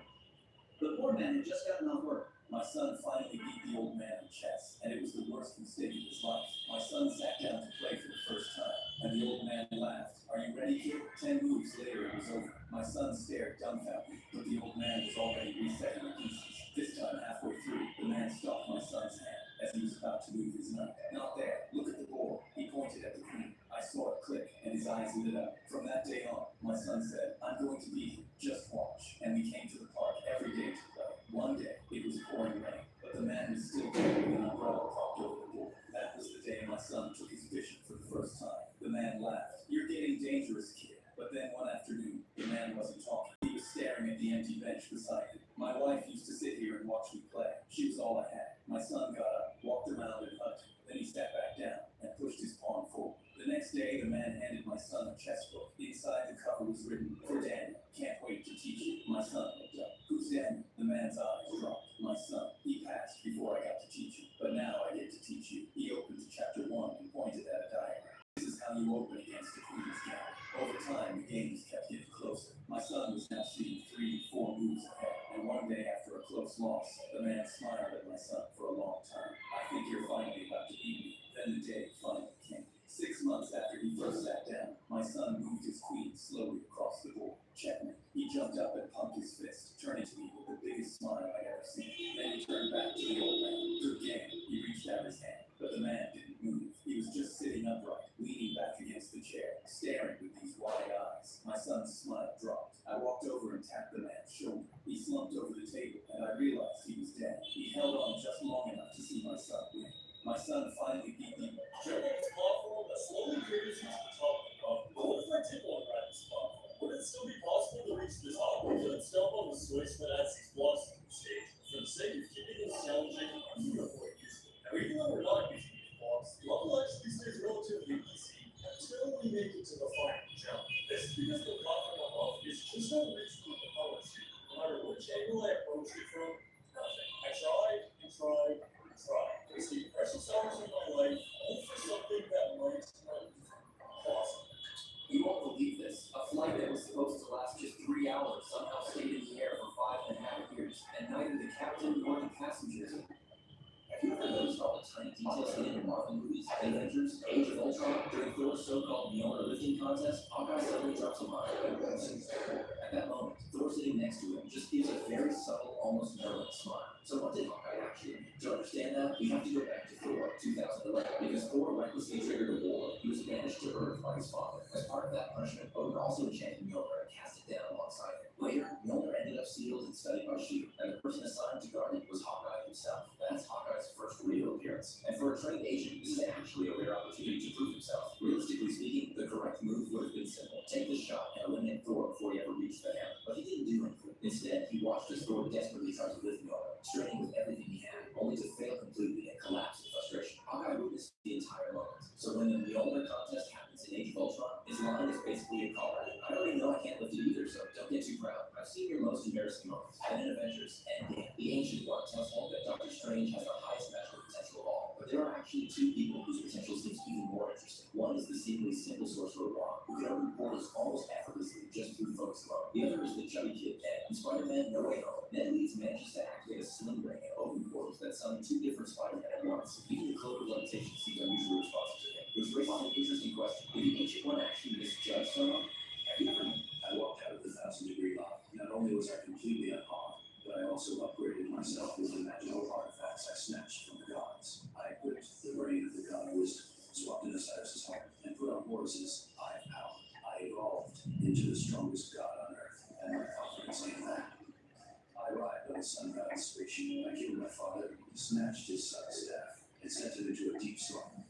The poor man had just gotten off work. My son finally beat the old man in chess, and it was the worst mistake of his life. My son sat down to play for the first time, and the old man laughed. "Are you ready, kid?" 10 moves later, it was over. My son stared dumbfounded, but the old man was already resetting the pieces. This time, halfway through, the man stopped my son's hand as he was about to move his knight. "Not there. Look at the board." He pointed at the queen. I saw it click, and his eyes lit up. From that day on, my son said, "I'm going to beat him. Just watch." And we came to the park every day to play. One day, it was pouring rain, but the man was still carrying an umbrella propped over the board. That was the day my son took his bishop for the first time. The man laughed. "You're getting dangerous, kid." But then one afternoon, the man wasn't talking. He was staring at the empty bench beside him. My wife used to sit here and watch me play. She was all I had. My son got up, walked next day, the man handed my son a chess book. Inside the cover was written, "For Daniel, can't wait to teach you." My son looked up. "Who's Daniel?" The man's eyes dropped. "My son. He passed before I got to teach you. But now I get to teach you." He opened to chapter 1 and pointed at a diagram. "This is how you open against the queen's count." Over time, the games kept getting closer. My son was now seeing 3-4 moves ahead. And one day, after a close loss, the man smiled at my son for a long time. "I think you're finally about to beat me." Then the day finally came. 6 months after he first sat down, my son moved his queen slowly across the board. Checkmate. He jumped up and pumped his fist, turning to me with the biggest smile I'd ever seen. Then he turned back to the old man. Good game. He reached out his hand, but the man didn't move. He was just sitting upright, leaning back against the chair, staring with these wide eyes. My son's smile dropped. I walked over and tapped the man's shoulder. He slumped over the table, and I realized he was dead. He held on just long enough to see my son win. My son finally beat me. Checking this platform that slowly carries you to the top of the mountain. But what if I did want to ride this platform? Would it still be possible to reach the top? Could it stomp on the switch that adds these blocks to the stage? For the sake of keeping this challenging, I'm going to avoid using it. Now, even though we're not using these blocks, the level actually stays relatively easy until we make it to the final jump. This is because the platform above is just not reached with the power sheet. No matter which angle I approach it from, nothing. I tried and tried and tried. Wasting precious hours of my life all for something that might not be possible. You won't believe this. A flight that was supposed to last just 3 hours somehow stayed in the air for 5.5 years, and neither the captain nor the passengers. Have you ever noticed all the tiny details hidden in Marvel movies? Avengers, Age of Ultron, during Thor's so-called Mjolnir lifting contest, Hawkeye suddenly drops a line. At that moment, Thor sitting next to him just gives a very subtle, almost knowing smile. So what did Hawkeye actually mean? To understand that, we have to go back to Thor 2011, because Thor recklessly triggered a war. He was banished to Earth by his father. As part of that punishment, Odin also enchanted Mjolnir and cast it down alongside him. Later, Mjolnir ended up sealed and studied by S.H.I.E.L.D., and the person assigned to guard it was Hawkeye himself. That's Hawkeye's first real appearance. And for a trained agent, this is actually a rare opportunity to prove himself. Realistically speaking, the correct move would have been simple. Take the shot and eliminate Thor before he ever reached the hammer. But he didn't do anything. Instead, he watched as Thor desperately tried to lift Mjolnir, straining with everything he had, only to fail completely and collapse in frustration. Hawkeye witnessed the entire moment. So when the Mjolnir contest happens in Age of Ultron, his line is basically a call out. I already know I can't lift it either, so don't get too proud. I've seen your most embarrassing moments. And in Avengers Endgame, the Ancient One tells Hulk that Doctor Strange has the highest magical potential of all. But there are actually 2 people whose potential seems even more interesting. One is the seemingly simple sorcerer Wong, who can open portals almost effortlessly just through focus alone. The other is the chubby kid Ned. In Spider-Man No Way Home, Ned Leeds manages to activate a sling ring and open portals that summon 2 different Spider-Men at once. Even the cloak of levitation seems unusually responsive to him, which raises an interesting question. Did the Ancient One actually misjudge someone? Have you ever? I walked out of the 1,000-degree lock. Not only was I completely unharmed, but I also upgraded myself with the magical artifacts I snatched from the gods. I equipped the brain of the god of wisdom, swapped in Osiris' heart, and put on Horus's eye of power. I evolved into the strongest god on earth, and my confidence came back. I arrived on the sun god's spaceship. I killed my father, snatched his son's staff, and sent him into a deep slumber.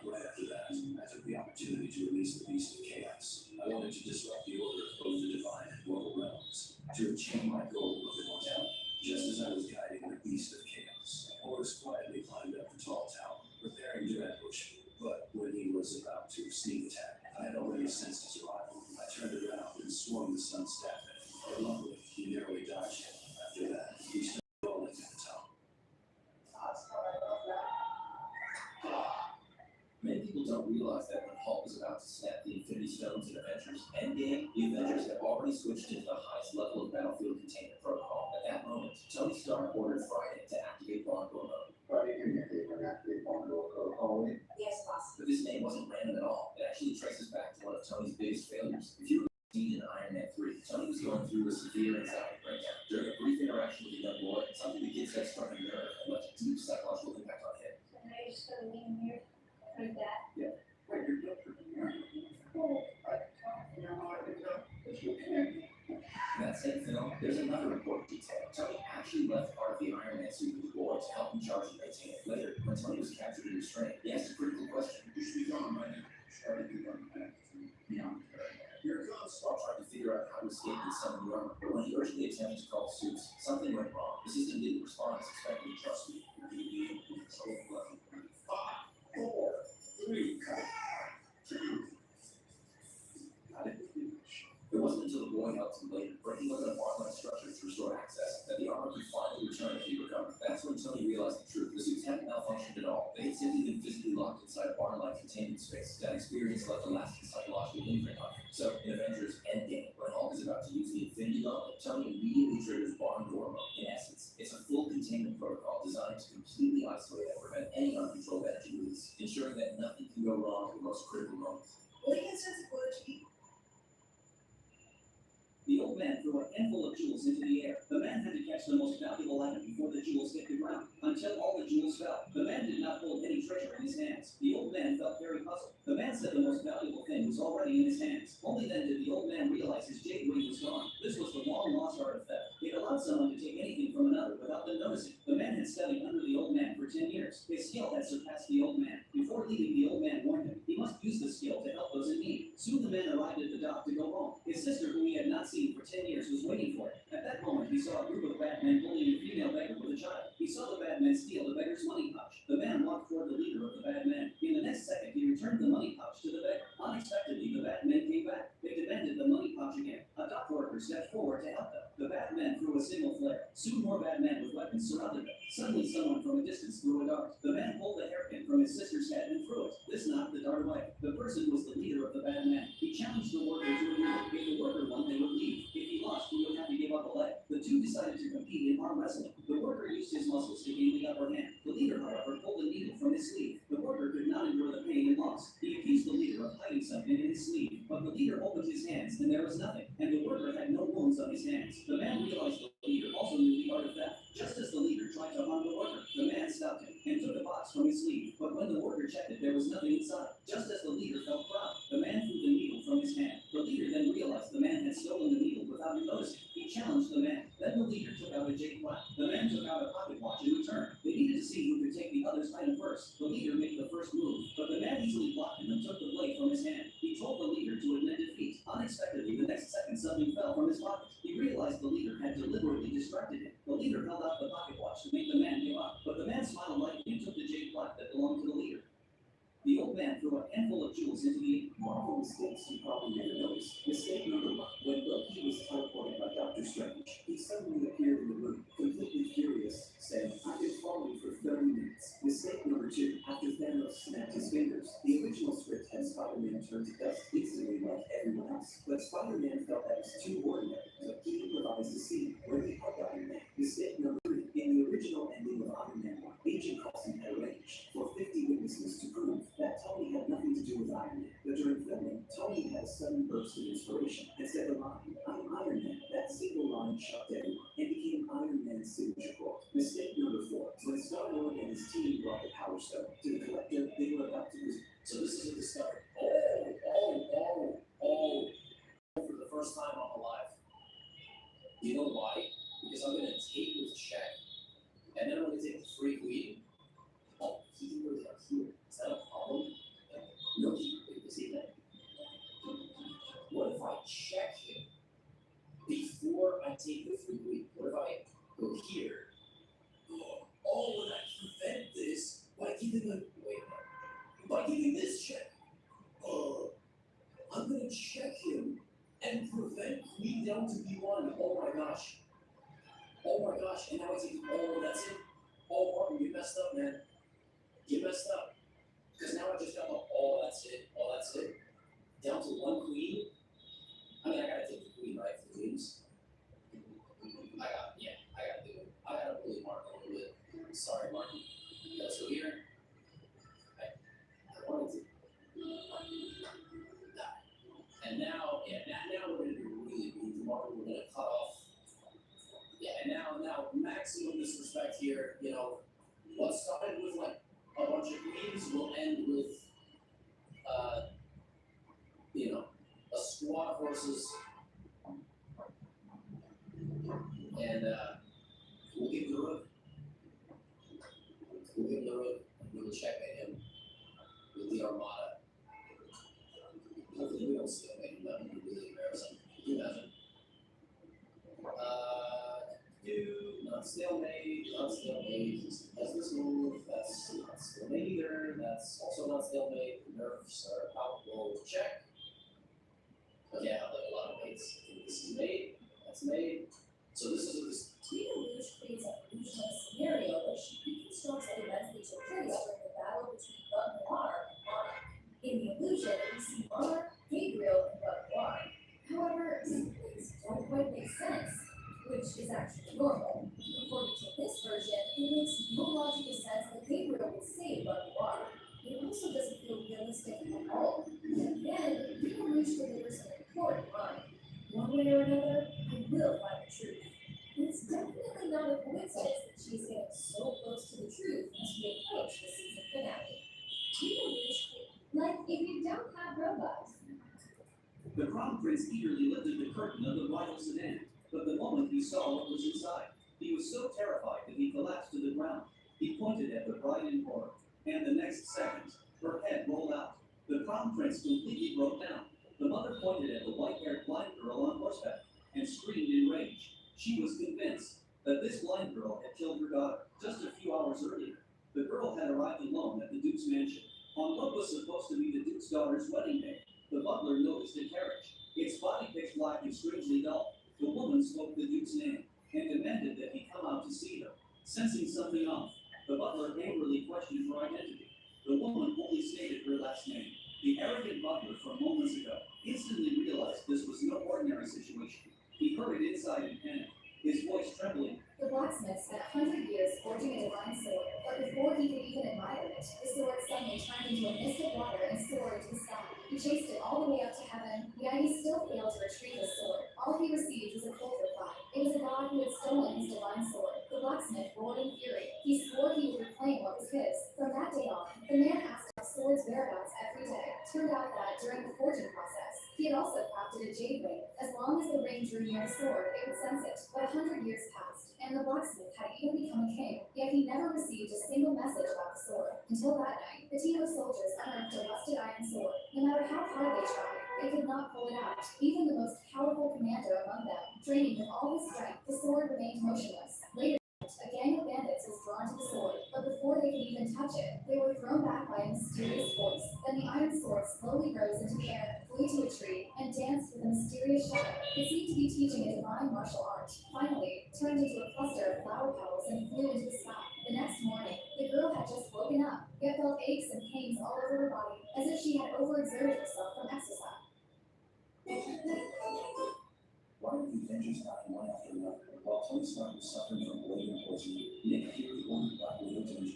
Right after that, I took the opportunity to release the beast of chaos. I wanted to disrupt the order of both the divine and mortal realms, to achieve my goal of immortality. Just as I was guiding the beast of chaos, Horus quietly climbed up the tall tower, preparing to ambush me. But when he was about to sneak attack, I had already sensed his arrival. I turned around and swung the sun staff at him. But luckily, he narrowly dodged it. After that, we started rolling to the top. Many people don't realize that when Hulk was about to snap the Infinity Stones in Avengers Endgame, the Avengers had already switched into the highest level of battlefield containment protocol. At that moment, Tony Stark ordered Friday to activate Bongo mode. Friday, can you activate Bongo protocol? Yes, boss. But this name wasn't random at all. It actually traces back to one of Tony's biggest failures. If you seen in Iron Man 3, Tony was going through a severe anxiety breakdown. During a brief interaction with a young boy, something the kid said struck a nerve and left a deep psychological impact on him. And I just gotta lean here like that. Yeah. Wait, you're doctor. Oh, I think that's your pen. In that same film, there's another important detail. Tony actually left part of the Iron Man suit with the boy to help him charge and maintain it. Later, when Tony was captured and restrained, he asked a critical question. You should be gone by now. Started to run back. Yeah. Here it comes. While trying to figure out how to escape and summon the armor, but when he urgently attempted to call suits, something went wrong. The system didn't respond as expected. Trust me, you're going to be in control of 5, 4, locked inside a barn-like containment space. That experience left a lasting psychological imprint on him. So, in Avengers Endgame, when Hulk is about to use the Infinity Gauntlet, Tony immediately triggers barn door mode. In essence, it's a full containment protocol designed to completely isolate and prevent any uncontrolled energy release, ensuring that nothing can go wrong at the most critical moments. The old man threw a handful of jewels into the air. The man had to catch the most valuable item before the jewels hit the ground. Until all the jewels fell, the man did not hold any treasure in his hands. The old man felt very puzzled. The man said the most valuable thing was already in his hands. Only then did the old man realize his jade ring was gone. This was the long-lost art of theft. It allowed someone to take anything from another without them noticing. The man had studied under the old man for 10 years. His skill had surpassed the old man. Before leaving, the old man warned him he must use the skill to help those in need. Soon the man arrived at the dock to go home. His sister, whom he had not seen for 10 years, was waiting for him. At that moment, he saw a group of bad men bullying a female beggar with a child. He saw the bad men steal the beggar's money pouch. The man walked toward the leader of the bad men. In the next second, he returned the money pouch to the beggar. Unexpectedly, the bad men came back. They demanded the money pouch again. A dock worker stepped forward to help them. The bad men threw a single flare. Soon more bad men with weapons surrounded them. Suddenly, someone from a distance threw a dart. The man pulled the hairpin from his sister's head and threw it. This knocked the dart away. The person was the leader of the bad men. He challenged the worker to a duel. If the worker won, they would leave. If he lost, he would have to give up a leg. The two decided to compete in arm wrestling. The worker used his muscles to gain the upper hand. The leader, however, pulled a needle from his sleeve. The worker could not endure the pain and loss. He accused the leader of hiding something in his sleeve, but the leader opened his hands and there was nothing, and the worker had no wounds on his hands. The man realized the leader also knew the art of theft. Just as the leader tried to harm the worker, the man stopped him and took a box from his sleeve, but when the worker checked it, there was nothing inside. Just as the leader felt proud, the man threw the needle from his hand. The leader then realized the man had stolen the needle without him noticing. He challenged the man. Then the leader took out a jade clock. The man took out a pocket watch in return. They needed to see who could take the other's item first. The leader made the first move, but the man easily blocked him and took the blade from his hand. He told the leader to admit defeat. Unexpectedly, the next second something fell from his pocket. He realized the leader had deliberately distracted him. The leader held out the pocket watch to make the man give up, but the man smiled lightly and took the jade clock that belonged to the leader. The old man threw a handful of jewels into the Marvel mistakes you probably never noticed. Mistake number one. When Loki was teleported by Doctor Strange, he suddenly appeared in the room, completely furious, saying, "I've been following for 30 minutes." Mistake number two. After Thanos snapped his fingers, the original script had Spider-Man turn to dust instantly like everyone else. But Spider-Man felt that was too ordinary, so he improvised a scene where he hugged Iron Man. Mistake number three. In the original ending of Iron Man 1, Agent Coulson had arranged for 50 witnesses to prove that Tony had nothing to do with Iron Man. But during filming, Tony had a sudden burst of inspiration and said the line, "I'm Iron Man." That single line shocked everyone and became Iron Man's signature quote. Mistake number four. When Star-Lord and his team brought the Power Stone to the Collector, they were about to lose. So this is a discovery. For the first time I'm alive. You know why? Because I'm gonna take this check, and then I'm gonna take the free queen. Oh, he can really have here. Is that a problem? No, he is he that? What if I check him before I take the free queen? What if I go here? Oh, and I prevent this by giving by giving this check. I'm gonna check him and prevent queen down to B1. Oh my gosh. And now I take that's it. Oh, Martin, you messed up, man. You messed up. Because now I just got the that's it. Down to one queen. I mean, I gotta take the queen, right? For queens. I gotta do it. I gotta bully Martin a little bit. Sorry, Martin. Let's go here. I wanted to. And now we're gonna do really mean to Martin. We're gonna cut off. Yeah, and now maximum disrespect here. You know, what started with like a bunch of queens will end with a squad versus and we'll give him the rook. We'll checkmate him with the Armada. Hopefully we don't stalemate him. That would be really embarrassing. Can you imagine? Not stalemate. That's this move. That's not stalemate either. That's also not stalemate. The nerfs are out. Roll check. Okay, I have like a lot of mates. This is mate. That's mate. So this is this. Queen Rouge creates a fictional scenario where she reconstructs the events that took place during the battle between Bug Noir stick at all. And then, Rico Rouge delivers an important line. One way or another, I will find the truth. It's definitely not a coincidence that she's getting so close to the truth as we approach the season finale. Rico Rouge, like if you don't have robots. The Crown Prince eagerly lifted the curtain of the bridal sedan, but the moment he saw what was inside, he was so terrified that he collapsed to the ground. He pointed at the bride in horror, and the next second, her head rolled out. The Crown Prince completely broke down. The mother pointed at the white-haired blind girl on horseback and screamed in rage. She was convinced that this blind girl had killed her daughter just a few hours earlier. The girl had arrived alone at the Duke's mansion on what was supposed to be the Duke's daughter's wedding day. The butler noticed a carriage, its body pitch black and strangely dull. The woman spoke the Duke's name and demanded that he come out to see her. Sensing something off, the butler angrily questioned her identity. The woman only stated her last name. The arrogant butler from moments ago instantly realized this was no ordinary situation. He hurried inside in panic, his voice trembling. The blacksmith spent 100 years forging a divine sword, but before he could even admire it, the sword suddenly turned into a mist of water and soared into the sky. He chased it all the way up to heaven, yet he still failed to retrieve the sword. All he received was a cold reply. It was a god who had stolen his divine sword. The blacksmith roared in fury. He swore he would reclaim what was his. From that day on, the man asked about the sword's whereabouts every day. Turned out that during the forging process, he had also crafted a jade ring. As long as the ring drew near the sword, it would sense it. But 100 years passed, and the blacksmith had even become a king. Yet he never received a single message about the sword. Until that night, the team of soldiers unearthed a rusted iron sword. No matter how hard they tried, they could not pull it out. Even the most powerful commander among them, draining with all his strength, the sword remained motionless. Later, a gang of bandits was drawn to the sword, but before they could even touch it, they were thrown back by a mysterious force. Then the iron sword slowly rose into the air, flew to a tree, and danced with a mysterious shadow. It seemed to be teaching a divine martial art. Finally, it turned into a cluster of flower petals and flew into the sky. The next morning, the girl had just woken up, yet felt aches and pains all over her body, as if she had overexerted herself from exercise. Why are the Avengers dying one after another? While Tony Stark was suffering from bleeding poisoning, Nick Fury ordered Black Widow to enter.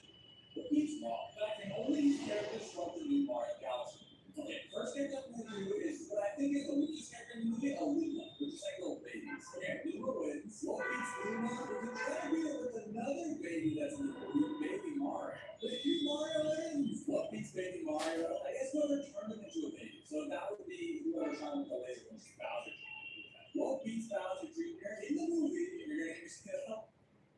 He's wrong, but I can only use characters from the new Mario Galaxy. Okay, first character I'm going to do is what I think is the weakest character in the movie, Aluna, which is like little babies. Okay, Luna wins. What beats Luna? We're going to try to beat her with another baby that's in the movie, Baby Mario. But if Mario wins, what beats Baby Mario? I guess whoever turned him into a baby. So that would be whoever shot him with the laser, which is Bowser. What beats Bowser Jr. in the movie if you're going to use skill?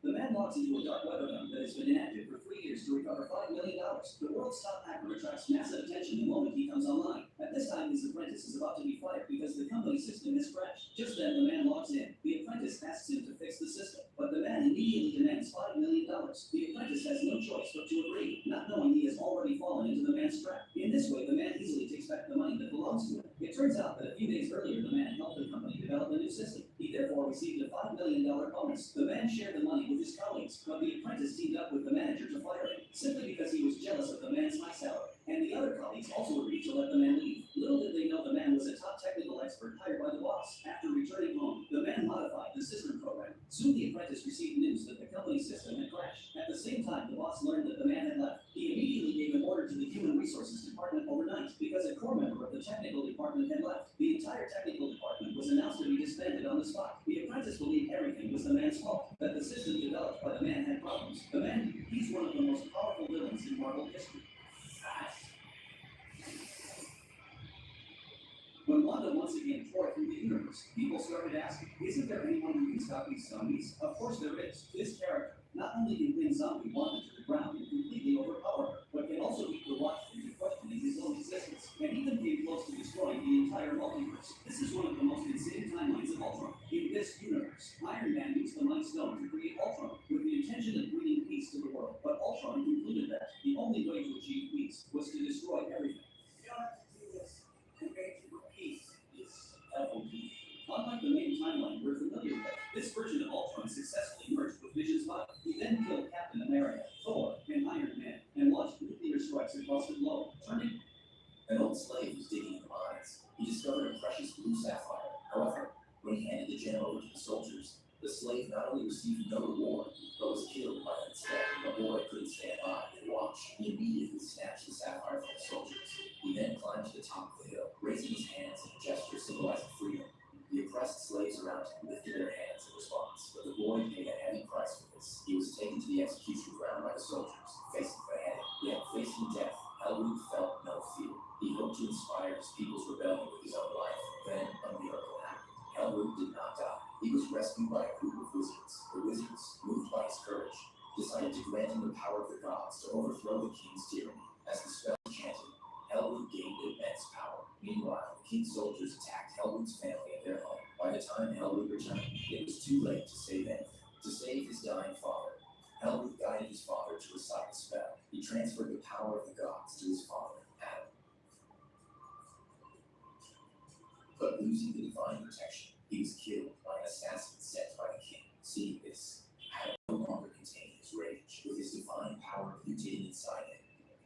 The man walks into a dark weather gun that has been inactive for 3 years to recover $5 million. The world's top hacker attracts massive attention the moment he comes online. At this time, his apprentice is about to be fired because the company system has crashed. Just then, the man logs in. The apprentice asks him to fix the system, but the man immediately demands $5 million. The apprentice has no choice but to agree, not knowing he has already fallen into the man's trap. In this way, the man easily takes back the money that belongs to him. It turns out that a few days earlier, the man helped the company develop a new system. He therefore received a $5 million bonus. The man shared the money with his colleagues, but the apprentice teamed up with the manager to fire him, simply because he was jealous of the man's high salary. And the other colleagues also agreed to let the man leave. Little did they know the man was a top technical expert hired by the boss. After returning home, the man modified the system program. Soon the apprentice received news that the company's system had crashed. At the same time, the boss learned that the man had left. He immediately gave an order to the Human Resources Department overnight because a core member of the technical department had left. The entire technical department was announced to be disbanded on the spot. The apprentice believed everything was the man's fault, that the system developed by the man had problems. The man, he's one of the most powerful villains in Marvel history. When Wanda once again tore through the universe, people started asking, isn't there anyone who can stop these zombies? Of course there is. This character not only can pin zombie Wanda to the ground and completely overpower her, but can also beat the Watcher into questioning his own existence, and even came close to destroying the entire multiverse. This is one of the most insane timelines of Ultron. In this universe, Iron Man used the Mind Stone to create Ultron with the intention of bringing peace to the world, but Ultron concluded that the only way to achieve peace was to destroy everything. You don't have to do this. We're made for peace. FOP. Unlike the main timeline we're familiar with, this version of Ultron successfully merged with Vision's body. He then killed Captain America, Thor, and Iron Man, and launched nuclear strikes across the globe, turning An old slave was digging in the mines. He discovered a precious blue sapphire. However, when he handed the gem over to the soldiers, the slave not only received no reward, but was killed by it instead. The boy couldn't stand by and watch. He immediately snatched the sapphire from the soldiers. He then raising his hands in a gesture symbolizing freedom. The oppressed slaves around him lifted their hands in response, but the boy paid a heavy price for this. He was taken to the execution ground by the soldiers, facing beheading. Yet, facing death, Helmut felt no fear. He hoped to inspire his people's rebellion with his own life. Then, a miracle happened. Helmut did not die. He was rescued by a group of wizards. The wizards, moved by his courage, decided to grant him the power of the gods to overthrow the king's tyranny. As the spell chanted, Helmut gained immense power. Meanwhile, the king's soldiers attacked Helmut's family at their home. By the time Helmut returned, it was too late to save anything. To save his dying father, Helmut guided his father to recite the spell. He transferred the power of the gods to his father, Adam. But losing the divine protection, he was killed by an assassin sent by the king. Seeing this, Adam no longer contained his rage. With his divine power mutating inside him,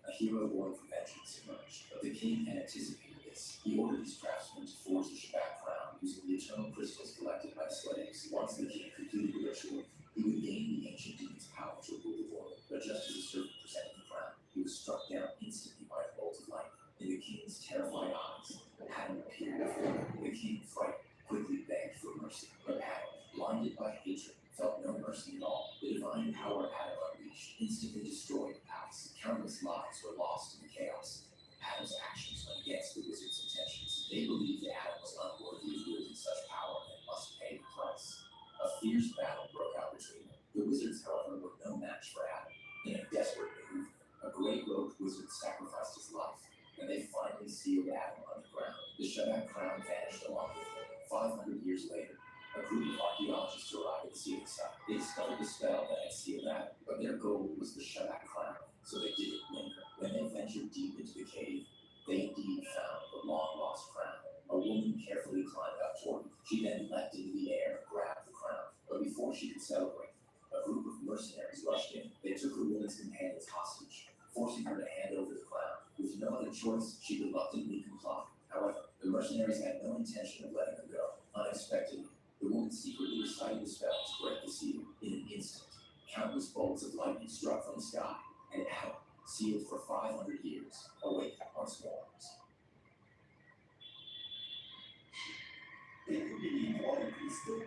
a hero born for vengeance emerged. But the king had anticipated this. He ordered his craftsmen to forge the Shabbat crown using the eternal crystals collected by slaves. Once the king completed the ritual, he would gain the ancient demon's power to rule the world. But just as the servant presented the crown, he was struck down instantly by a bolt of lightning. In the king's terrified eyes, Adam appeared before him. The king, frightened, quickly begged for mercy. But Adam, blinded by hatred, felt no mercy at all. The divine power Adam unleashed instantly destroyed the palace. Countless lives were lost in the chaos. Adam's actions went against the wizard's intentions. They believed that Adam was unworthy of wielding such power and must pay the price. A fierce battle broke out between them. The wizards, however, were no match for Adam. In a desperate move, a great robed wizard sacrificed his life, and they finally sealed Adam underground. The Shabbat crown vanished along with him. 500 years later, a group of archaeologists arrived at the sealing site. They discovered the spell that had sealed Adam, but their goal was the Shabbat crown, so they didn't linger. When they ventured deep into the cave, they indeed found the long-lost crown. A woman carefully climbed up toward it. She then leapt into the air and grabbed the crown. But before she could celebrate, a group of mercenaries rushed in. They took the woman's companions hostage, forcing her to hand over the crown. With no other choice, she reluctantly complied. However, the mercenaries had no intention of letting her go. Unexpectedly, the woman secretly recited the spell to break the seal. In an instant, countless bolts of lightning struck from the sky, and Adam, sealed for 500 years, awakened once more. Do you believe water crystal?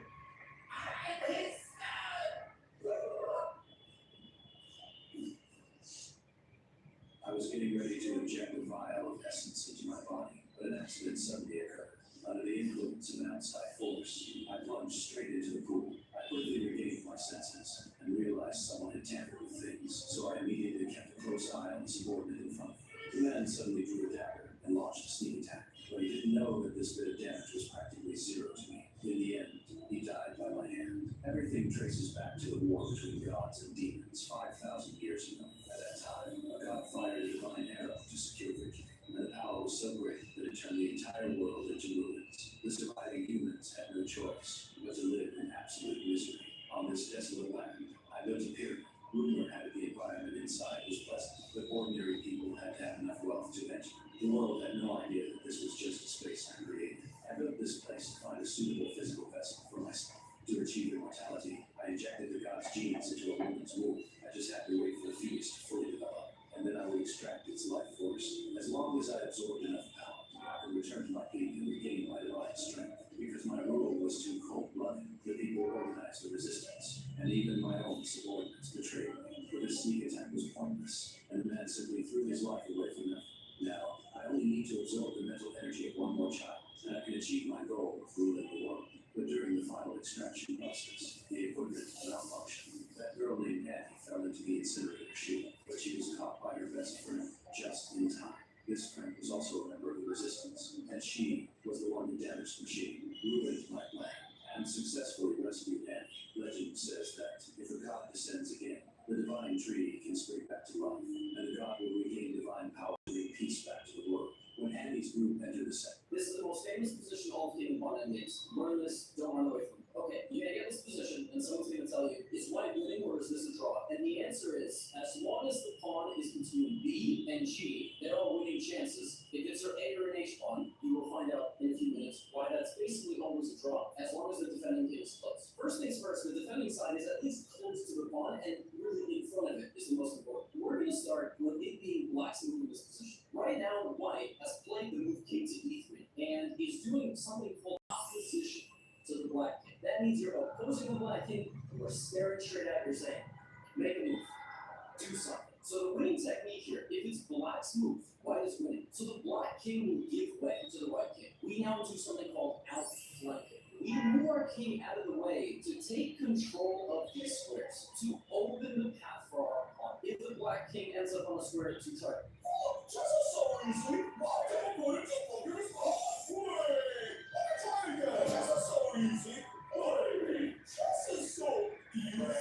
I was getting ready to inject a vial of essence into my body, but an accident suddenly occurred. Under the influence of an outside force, I plunged straight into the pool. I quickly regained my senses and realized someone had tampered with things, so I immediately kept a close eye on the subordinate in front of me. The man suddenly drew a dagger and launched a sneak attack, but he didn't know that this bit of damage was practically zero to me. In the end, he died by my hand. Everything traces back to the war between gods and demons 5,000 years ago. At that time, a god fired a divine arrow to secure victory, and the power was so great that it turned the entire world into ruins. The surviving humans had no choice but to live in absolute misery. On this desolate land, I built a pyramid. Rumor had it the environment inside was pleasant, but ordinary people had to have enough wealth to enter. The world had no idea that this was just a space I created. I built this place to find a suitable physical vessel for myself. To achieve immortality, I injected the god's genes into a woman's womb. I just had to wait for the fetus to fully develop, and then I would extract its life force. As long as I absorbed enough power, I could return to my peak and regain my divine strength. Because my rule was too cold-blooded, the people organized the resistance, and even my own subordinates betrayed me. But this sneak attack was pointless, and the man simply threw his life away for nothing. Now, I only need to absorb the mental energy of one more child, and I can achieve my goal of ruling the world. But during the final extraction process, the equipment malfunctioned. That girl named Annie fell into the incinerator chute, but she was caught by her best friend just in time. This friend was also a member of the resistance, and she was the one who damaged the machine, ruined my plan, and successfully rescued Annie. Legend says that if a god descends again, the divine tree can spring back to life, and the god will regain divine power to bring peace back to the world. When Annie's group entered the set, This is the most famous position all of Demon Pawn makes. Learn this, don't run away from it. Okay, you're gonna get this position, and someone's gonna tell you, is white winning or is this a draw? And the answer is, as long as the pawn is between B and G, there are winning chances. If it's your A or an H pawn, you will find out in a few minutes why that's basically always a draw, as long as the defending game is close. First things first, the defending side is at least close to the pawn, and really in front of it is the most important. We're gonna start with it being black's move in this position. Right now, white has played the move king to E3. is doing something called opposition to the Black King. That means you're opposing the Black King, you are staring straight at your saying, make a move, do something. So the winning technique here, if it's Black's move, White is winning. So the Black King will give way to the White King. We now do something called outflanking. We move our king out of the way to take control of these squares, to open the path for our pawn. If the Black King ends up on a square to try, oh, just so easy, why did I put it to focus halfway? Let me try again. Just so easy, wait, just so easy. What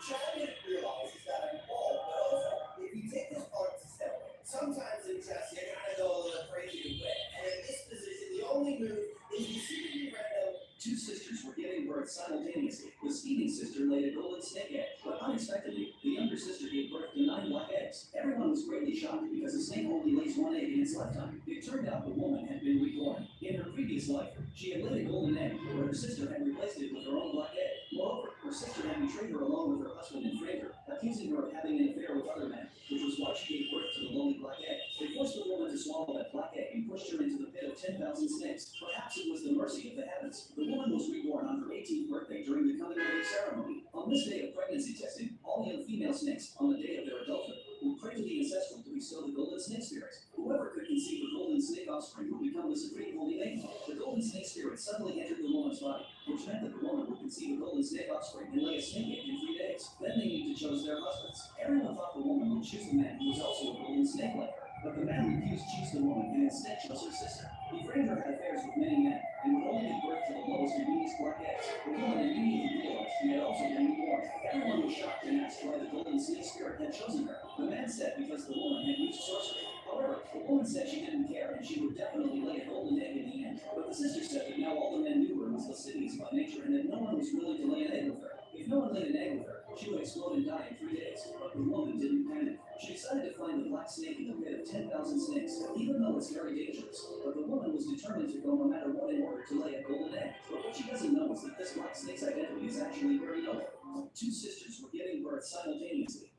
Chad realizes that I'm all but if you take this part to step away, sometimes in chess you gotta go a little crazy to win. And in this position, the only move is you see random. Two sisters were giving birth simultaneously. The scheming sister laid a golden snake egg, but unexpectedly, the younger sister gave birth to 9 black eggs. Everyone was greatly shocked because a snake only lays 1 egg in its lifetime. It turned out the woman had been reborn. In her previous life, she had laid a golden egg, but her sister had replaced it with her own black egg. Moreover, her sister had betrayed her along with her husband and framed her, accusing her of having an affair with other men, which was why she gave birth to the lonely black egg. They forced the woman to swallow that black egg and pushed her into the pit of 10,000 snakes. Perhaps it was the mercy of the heavens. The woman was reborn on her 18th birthday during the coming of age ceremony. On this day of pregnancy testing, all young female snakes, on the day of their adulthood, will pray to the ancestral to bestow the golden snake spirit. Whoever could conceive a golden snake offspring would become the supreme holy name. The golden snake spirit suddenly entered the woman's body, which meant that the woman would conceive a golden snake offspring and lay a snake egg in 3 days. Then they need to choose their husbands. Everyone thought the woman would choose the man who was also a golden snake like her, but the man refused to choose the woman and instead chose her sister. He framed her had affairs with many men and would only give birth to the lowest and weakest black eggs. The woman immediately realized she had also been reborn. Everyone was shocked and asked why the golden snake spirit had chosen her. The man said because the woman had used sorcery. However, the woman said she didn't care and she would definitely lay a golden egg in the end. But the sister said that now all the men knew her was lascivious by nature and that no one was willing to lay an egg with her. If no one laid an egg with her, she would explode and die in 3 days. But the woman didn't panic. She decided to find the black snake in the pit of 10,000 snakes, even though it's very dangerous. But the woman was determined to go no matter what in order to lay a golden egg. But what she doesn't know is that this black snake's identity is actually very noble. Two sisters were giving birth simultaneously.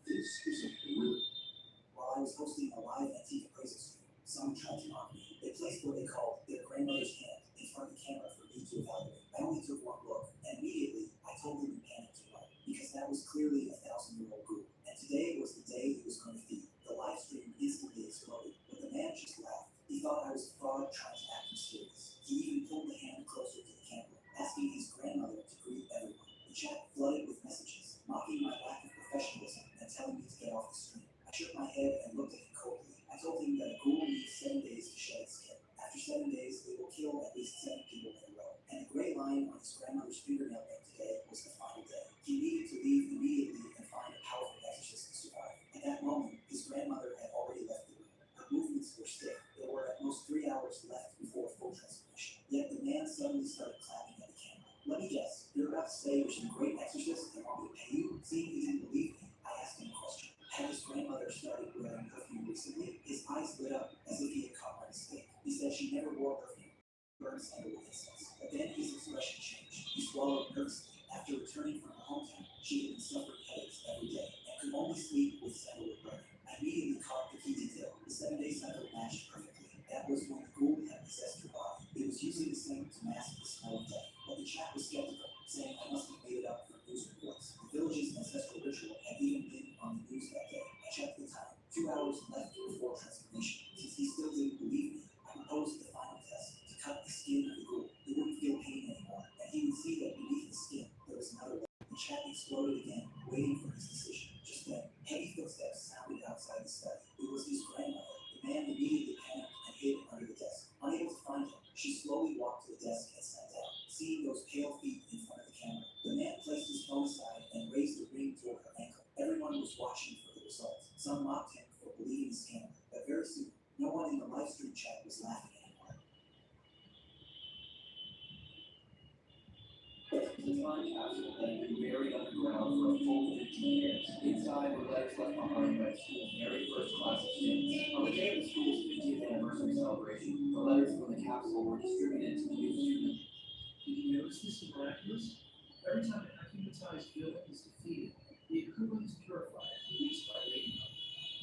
This is a really While I was hosting a live antique appraisal stream, someone tried to mock me. They placed what they called their grandmother's hand in front of the camera for me to evaluate. I only took one look, and immediately I told them in panic to run, because that was clearly a 1,000-year-old ghoul. And today was the day he was going to feed. The live stream instantly exploded, but the man just laughed. He thought I was a fraud trying to act mysterious. He even pulled the hand closer to the camera, asking his grandmother to greet everyone. The chat flooded with messages, mocking my lack of professionalism and telling me to get off the stream. I shook my head and looked at him coldly. I told him that a ghoul needs 7 days to shed its skin. After 7 days, it will kill at least 7 people in a row. And the gray line on his grandmother's fingernail end today was the final day. He needed to leave immediately and find a powerful exorcist to survive. At that moment, his grandmother had already left the room. Her movements were stiff. There were at most 3 hours left before full transformation. Yet the man suddenly started clapping at the camera. Let me guess, you're about to say you're some great exorcist and want me to pay you? Seeing he didn't believe me, I asked him a question. Had his grandmother started wearing perfume recently? His eyes lit up as if he had caught my mistake. He said she never wore perfume. Burned sandalwood incense. But then his expression changed. He swallowed nervously. After returning from her hometown, she had been suffering headaches every day and could only sleep with sandalwood burning. I immediately caught the key detail. The 7-day cycle matched perfectly. That was when the ghoul had possessed her body. It was using the scent to mask the smell of death. But the chat was skeptical, saying I must have made it up from news reports. The village's ancestral ritual had even been on the news that day. I checked the time. 2 hours left before transformation. Since he still didn't believe me, I proposed the final test to cut the skin of the ghoul. It wouldn't feel pain anymore, and he would see that beneath the skin there was another layer. The chat exploded again, waiting for his decision. Just then, heavy footsteps sounded outside the study. It was his grandmother. The man immediately panicked and hid under the desk. Unable to find him, she slowly walked to the desk and sat down. Seeing those pale feet in front of the camera, the man placed his phone aside and raised the ring toward her ankle. Everyone was watching for the results. Some mocked him for believing the scammer, but very soon, no one in the live stream chat was laughing anymore. The time capsule had been buried underground for a full 15 years. Inside were letters left behind by the school's very first class of students. On the day of the school's 50th anniversary celebration, the letters from the capsule were distributed to the new students. Did you notice this is miraculous? Every time an acumatized villain is defeated, the equivalent is purified and released by ladybug.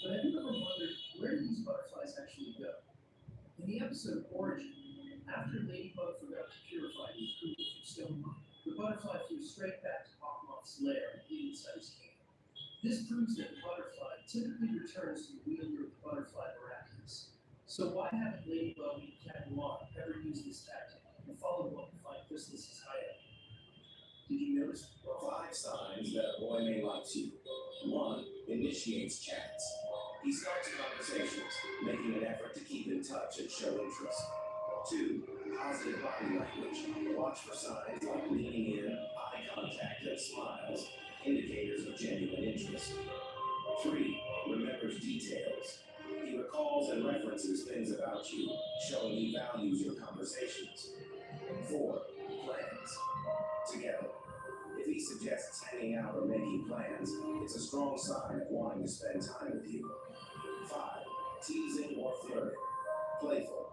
But have you ever wondered where do these butterflies actually go? In the episode Origin, after Ladybug forgot to purify the approval from Stone, the butterfly flew straight back to Hawkmoth's lair and hid inside his cave. This proves that the butterfly typically returns to the wielder of the butterfly miraculous. So why haven't Ladybug and Cat Noir ever used this tactic and followed one to find Chrysalis's hideout? Did you notice? 5 signs that a boy may like you. 1. Initiates chats. He starts conversations, making an effort to keep in touch and show interest. 2. Positive body language. Watch for signs like leaning in, eye contact, and smiles, indicators of genuine interest. 3. Remembers details. He recalls and references things about you, showing he values your conversations. 4. Plans. Together. If he suggests hanging out or making plans, it's a strong sign of wanting to spend time with you. 5. Teasing or flirting. Playful.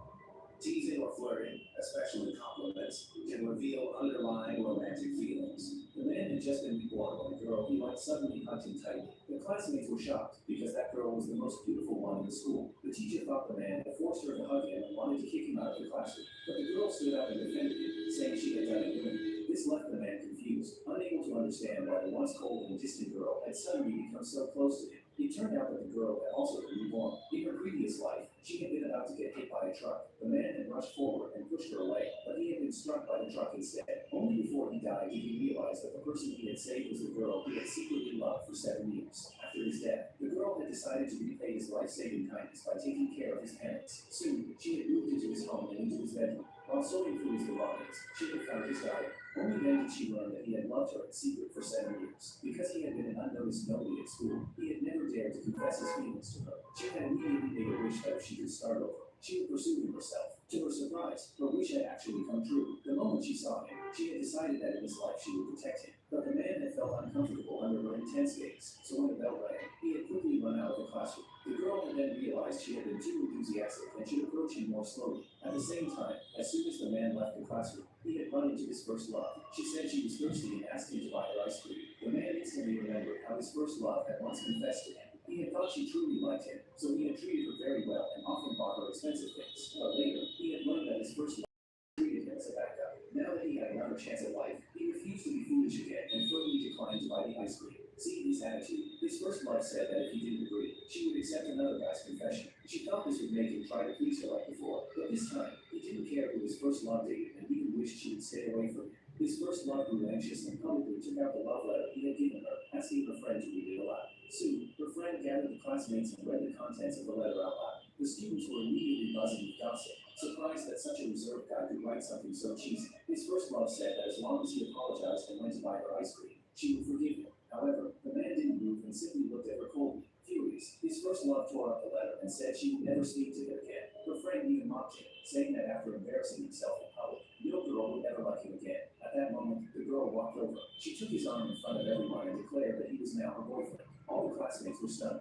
Teasing or flirting, especially compliments, can reveal underlying romantic feelings. The man had just been reborn when a girl he liked suddenly hugged him tightly. The classmates were shocked because that girl was the most beautiful one in the school. The teacher thought the man had forced her to hug him and wanted to kick him out of the classroom. But the girl stood up and defended him, saying she had done it willingly. This left the man confused, unable to understand why the once cold and distant girl had suddenly become so close to him. It turned out that the girl had also been reborn. In her previous life, she had been about to get hit by a truck. The man had rushed forward and pushed her away, but he had been struck by the truck instead. Only before he died did he realize that the person he had saved was the girl he had secretly loved for 7 years. After his death, the girl had decided to repay his life-saving kindness by taking care of his parents. Soon, she had moved into his home and into his bedroom. While sorting through his belongings, she had found his diary. Only then did she learn that he had loved her in secret for 7 years. Because he had been an unnoticed nobody at school, he had never dared to confess his feelings to her. She had immediately made a wish that if she could start over, she would pursue him herself. To her surprise, her wish had actually come true. The moment she saw him, she had decided that in this life she would protect him. But the man had felt uncomfortable under her intense gaze, so when the bell rang, he had quickly run out of the classroom. The girl had then realized she had been too enthusiastic and should approach him more slowly. At the same time, as soon as the man left the classroom, he had run into his first love. She said she was thirsty and asked him to buy her ice cream. The man instantly remembered how his first love had once confessed to him. He had thought she truly liked him, so he had treated her very well and often bought her expensive things. But later, he had learned that his first love treated him as a backup. Now that he had another chance at life, he refused to be foolish again and firmly declined to buy the ice cream. Seeing his attitude, his first love said that if he didn't agree, she would accept another guy's confession. She thought this would make him try to please her like before, but this time, he didn't care who his first love dated and even wished she would stay away from him. His first love grew anxious and publicly took out the love letter he had given her, asking her friend to read it aloud. Soon, her friend gathered the classmates and read the contents of the letter out loud. The students were immediately buzzing with gossip, surprised that such a reserved guy could write something so cheesy. His first love said that as long as he apologized and went to buy her ice cream, she would forgive him. However, the man didn't move and simply looked at her coldly. Furious, his first love tore up the letter and said she would never speak to him again. Her friend even mocked him, saying that after embarrassing himself in public, no girl would ever like him again. At that moment, the girl walked over. She took his arm in front of everyone and declared that he was now her boyfriend. All the classmates were stunned.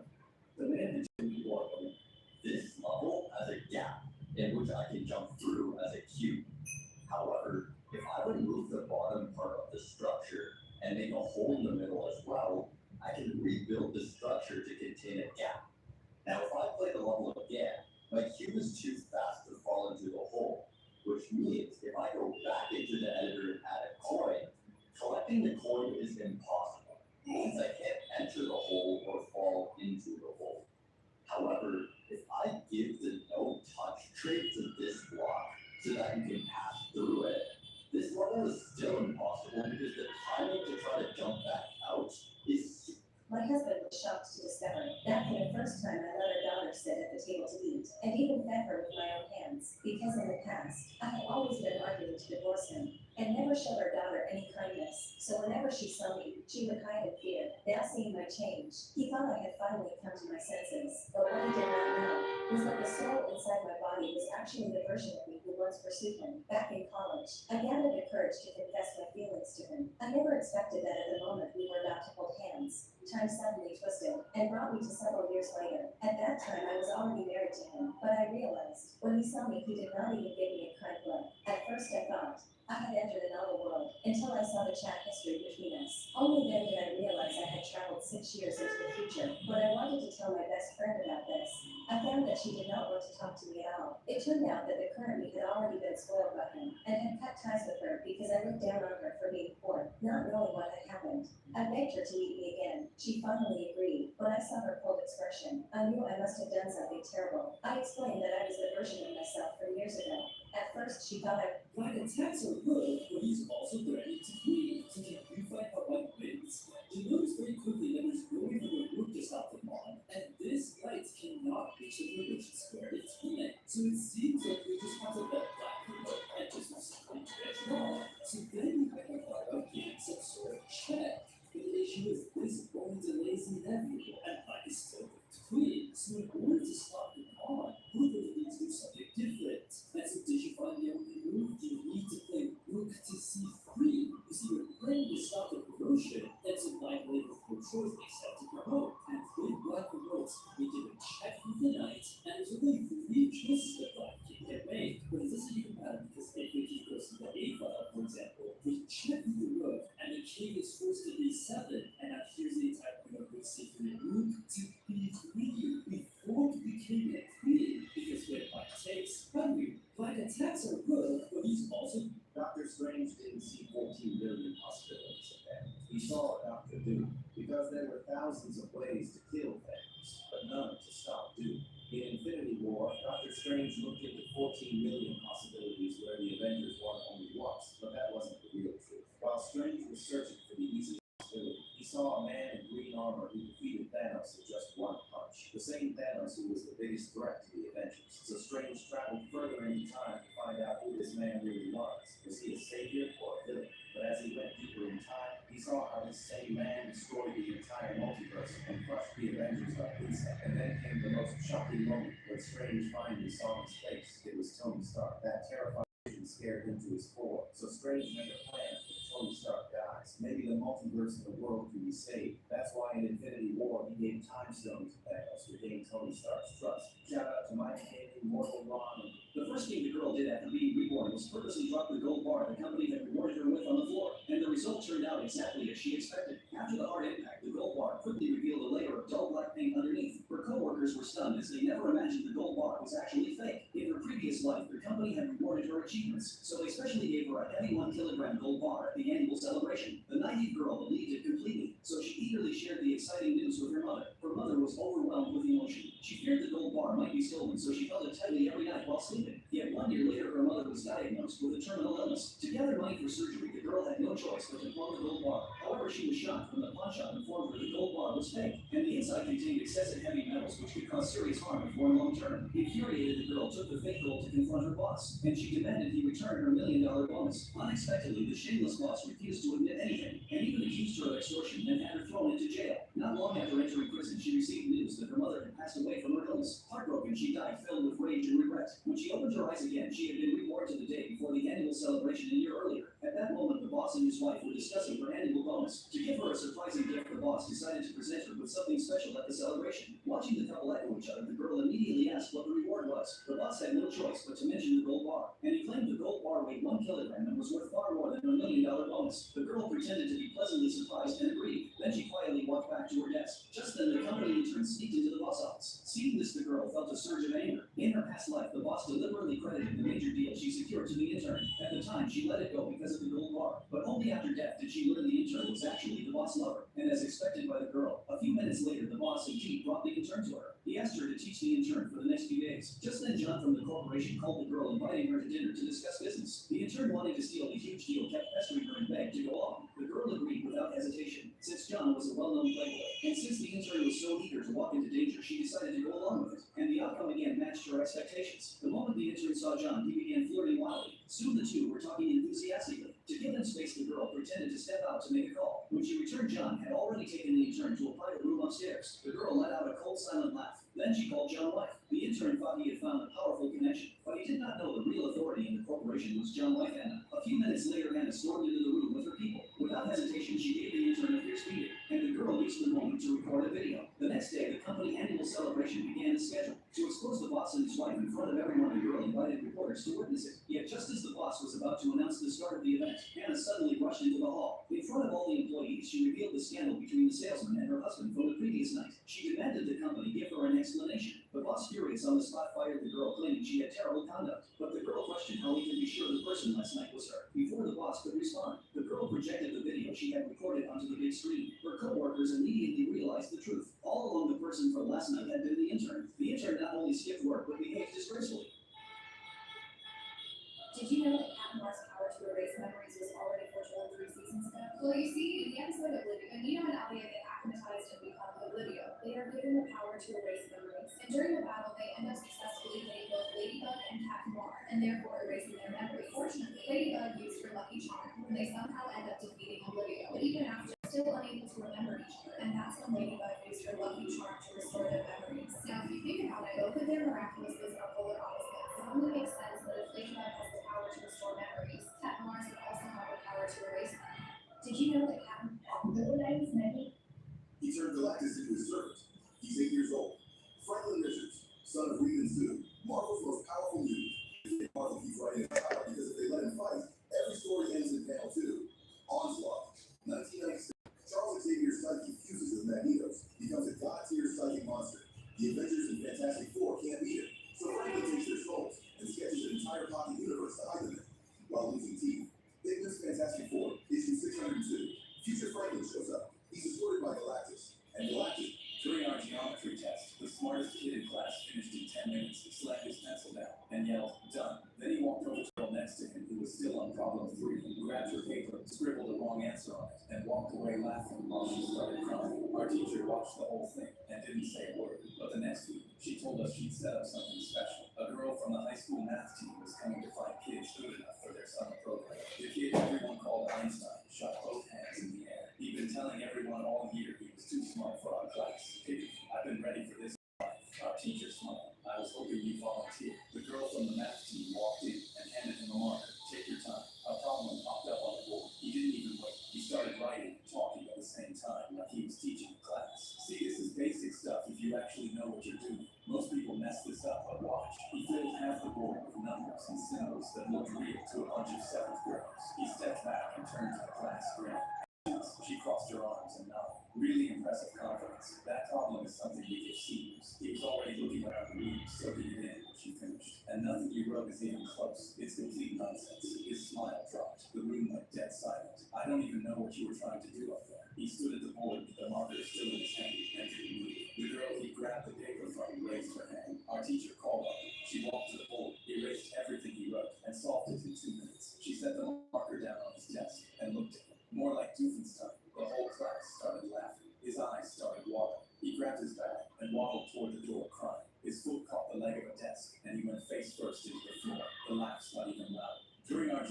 The man had just been born. This level has a gap in which I can jump through as a cube. However, if I remove the bottom part of the structure and make a hole in the middle as well, I can rebuild the structure to contain a gap. Now, if I play the level again, my cube is too fast to fall into the hole, which means if I go back into the editor and add a coin, collecting the coin is impossible, since I can't enter the hole or fall into the hole. However, if I give the no touch trait to this block so that you can pass through it, this level is still impossible because the timing to try to jump back out is. My husband was shocked to discover that for the first time I let our daughter sit at the table to eat, and even fed her with my own hands, because in the past, I had always been arguing to divorce him, and never showed our daughter any kindness, so whenever she saw me, she would hide in fear. Now seeing my change, he thought I had finally come to my senses, but what he did not know was that the soul inside my body was actually the version of me who once pursued him, back in college. I gathered the courage to confess my feelings to him. I never expected that at the moment we were about to hold hands. Time suddenly twisted and brought me to several years later. At that time, I was already married to him, but I realized when he saw me, he did not even give me a kind look. At first, I thought, I had entered another world until I saw the chat history between us. Only then did I realize I had traveled 6 years into the future. When I wanted to tell my best friend about this, I found that she did not want to talk to me at all. It turned out that the current me had already been spoiled by him and had cut ties with her because I looked down on her for being poor, not knowing what had happened. I begged her to meet me again. She finally agreed. When I saw her cold expression, I knew I must have done something terrible. I explained that I was the version of myself from years ago. At first, she thought I Black attacks are good, but he's also threatening to flee. So can you fight how White wins? You notice very quickly that there's no way for the group to stop the Mon, and this light cannot reach the village square it's in it. So it seems like we just have to let Black promote and just simply get wrong. So then we kind of thought about getting some sort of check. But the issue is this only delays inevitable, and Black is still going to win. So in order to stop the Mon, we're going to need to do something different. And so did you find the only move? You need to play Rook to C3. You see, we're playing to stop the promotion, and so Black later with no choice except to promote. And when Black promotes, we give a check for the night, and there's only 3 choices that Black can make. But it doesn't even matter because if the king goes to the A file, for example, we check with the Rook, and the king is forced to B7, and now here's the entire point of Rook C3. Rook to B3. We fork the king and queen, because when Black takes, how do we? Black attacks are good, but he's also. Dr. Strange didn't see 14 billion possibilities of that. He saw what Dr. Doom, because there were thousands of ways to kill Thanos, but none to stop Doom. In Infinity War, Dr. Strange looked into 14 million possibilities where the Avengers won only once, but that wasn't the real truth. While Strange was searching for the easy possibility, he saw a man in green armor who defeated Thanos in just one punch. The same Thanos who was the biggest threat to the Avengers. So Strange traveled further into time to find out who this man really was. Was he a savior or a villain? But as he went deeper in time, he saw how this same man destroyed the entire multiverse and crushed the Avengers like insect. And then came the most shocking moment when Strange finally saw his face. It was Tony Stark. That terrifying vision scared him to his core. So Strange made a plan. If Tony Stark dies, maybe the multiverse and the world can be saved. That's why in Infinity War, he gave Time Stones to Thanos to gain Tony Stark's trust. Shout out to Mike Haley, Mortal Ron, and The first thing the girl did after being reborn was purposely drop the gold bar the company had rewarded her with on the floor, and the result turned out exactly as she expected. After the hard impact, the gold bar quickly revealed a layer of dull black paint underneath. Her coworkers were stunned as they never imagined the gold bar was actually fake. In her previous life, the company had rewarded her achievements, so they specially gave her a heavy 1 kilogram gold bar at the annual celebration. The naive girl believed it completely, so she eagerly shared the exciting news with her mother. Her mother was overwhelmed with emotion. She feared the gold bar might be stolen, so she held it tightly every night while sleeping. Yet 1 year later, her mother was diagnosed with a terminal illness. To gather money for surgery, the girl had no choice but to pawn the gold bar. However, she was shocked when the pawn shop informed her the gold bar was fake, and the inside contained excessive heavy metals which could cause serious harm if worn long term. Infuriated, the girl took the fake gold to confront her boss, and she demanded he return her $1 million bonus. Unexpectedly, the shameless boss refused to admit anything, and even accused her of extortion and had her thrown into jail. Not long after entering prison, she received news that her mother had passed away from her illness. Heartbroken, she died filled with rage and regret. When she opened her eyes again, she had been reborn to the day before the annual celebration a year earlier. At that moment, the boss and his wife were discussing her annual bonus. To give her a surprising gift, the boss decided to present her with something special at the celebration. Watching the couple echo each other, the girl immediately asked what the reward was. The boss had no choice but to mention the gold bar, and he claimed the gold bar weighed 1 kilogram and was worth far more than $1 million bonus. The girl pretended to be pleasantly surprised and agreed. Then she quietly walked back to her desk. Just then, the company intern sneaked into the boss office. Seeing this, the girl felt a surge of anger. In her past life, the boss deliberately credited the major deal she secured to the intern. At the time, she let it go because of the gold bar, but only after death did she learn the intern was actually the boss lover. And as expected by the girl, a few minutes later, the boss indeed brought the intern to her. He asked her to teach the intern for the next few days. Just then, John from the corporation called the girl, inviting her to dinner to discuss business. The intern, wanting to steal the huge deal, kept pestering her and begged to go along. The girl agreed without hesitation, since John was a well-known playboy. And since the intern was so eager to walk into danger, she decided to go along with it. And the outcome again matched her expectations. The moment the intern saw John, he began flirting wildly. Soon the two were talking enthusiastically. To give them space, the girl pretended to step out to make a call. When she returned, John had already taken the intern to a private room upstairs. The girl let out a cold, silent laugh. Then she called John White. The intern thought he had found a powerful connection, but he did not know the real authority in the corporation was John White Anna. A few minutes later, Anna stormed into the room with her people. Without hesitation, she gave the intern a fierce beating, and the girl used the moment to record a video. The next day, the company annual full celebration began as scheduled. To expose the boss and his wife in front of everyone, the girl invited reporters to witness it. Yet just as the boss was about to announce the start of the event, Hannah suddenly rushed into the hall. In front of all the employees, she revealed the scandal between the salesman and her husband from the previous night. She demanded the company give her an explanation. The boss, furious on the spot, fired the girl, claiming she had terrible conduct. But the girl questioned how he could be sure the person last night was her. Before the boss could respond, the girl projected the video she had recorded onto the big screen. Her co-workers immediately realized the truth. All along, the person from last night had been the intern. The intern not only skipped work, but behaved disgracefully. Did you know that Cat Noir's power to erase memories was already foretold 3 seasons ago? Well, you see, in the episode Oblivion, Neo and Alia get acclimatized and become Oblivio. They are given the power to erase memories. And during the battle, they end up successfully hitting both Ladybug and Cat Noir, and therefore erasing their memory. Fortunately, Ladybug used her lucky charm, and they somehow end up defeating Oblivio. But even after, still unable to remember each other, and that's when Ladybug used her lucky charm to restore their memories. Now, if you think about it, both of their miraculouses are polar opposites. It only makes sense that if Ladybug has the power to restore memories, Cat Noir's would also have the power to erase them. Did you know that Cat Noir is Maggie? He turned Galactus into his servant. He's 8 years old. Franklin Richards, son of Reed and Sue, Marvel's most powerful mutant. Marvel keeps writing about power because if they let him fight, every story ends in panel 2. Onslaught, 1996. Charles Xavier's psyche fuses with Magneto's, becomes a god-tier psychic monster. The Avengers and Fantastic Four can't beat him, so Franklin takes their souls and sketches an entire pocket universe to hide them in, while losing teeth. Bigman's Fantastic Four, issue 602. Future Franklin shows up. He's escorted by Galactus, and Galactus. During our geometry test, the smartest kid in class finished in 10 minutes, slammed his pencil down, and yelled, "Done." Then he walked over to the girl next to him, who was still on problem 3, grabbed her paper, scribbled the wrong answer on it, and walked away laughing while she started crying. Our teacher watched the whole thing and didn't say a word, but the next week, she told us she'd set up something special. A girl from the high school math team was coming to find kids good enough for their summer program. The kid everyone called Einstein shot both hands in the air. He'd been telling everyone all year he was too smart for our class. I've been ready for this life. Our teacher smiled. I was hoping you'd volunteer. The girl from the math team walked in and handed him a marker. Take your time. A problem popped up on the board. He didn't even wait. He started writing and talking at the same time like he was teaching a class. See, this is basic stuff if you actually know what you're doing. Most people mess this up, but watch. He filled half the board with numbers and symbols that looked real to a bunch of 7th graders. He stepped back and turned to the class, grinning. She crossed her arms and nodded. Really impressive confidence. That problem is something we give seniors. He was already looking around the room, soaking it in when she finished. And nothing you wrote is even close. It's complete nonsense. His smile dropped. The room went dead silent. I don't even know what you were trying to do up there. He stood at the board with the marker still in his hand and didn't move. The girl he grabbed the paper from raised her hand. Our teacher called on her. She walked to the board, erased everything he wrote, and solved it in 2 minutes. She set the marker down on his desk and looked at him. More like Doofenstein. The whole class started laughing. His eyes started watering. He grabbed his bag and waddled toward the door, crying. His foot caught the leg of a desk, and he went face first into the floor. The laughs got even louder. During our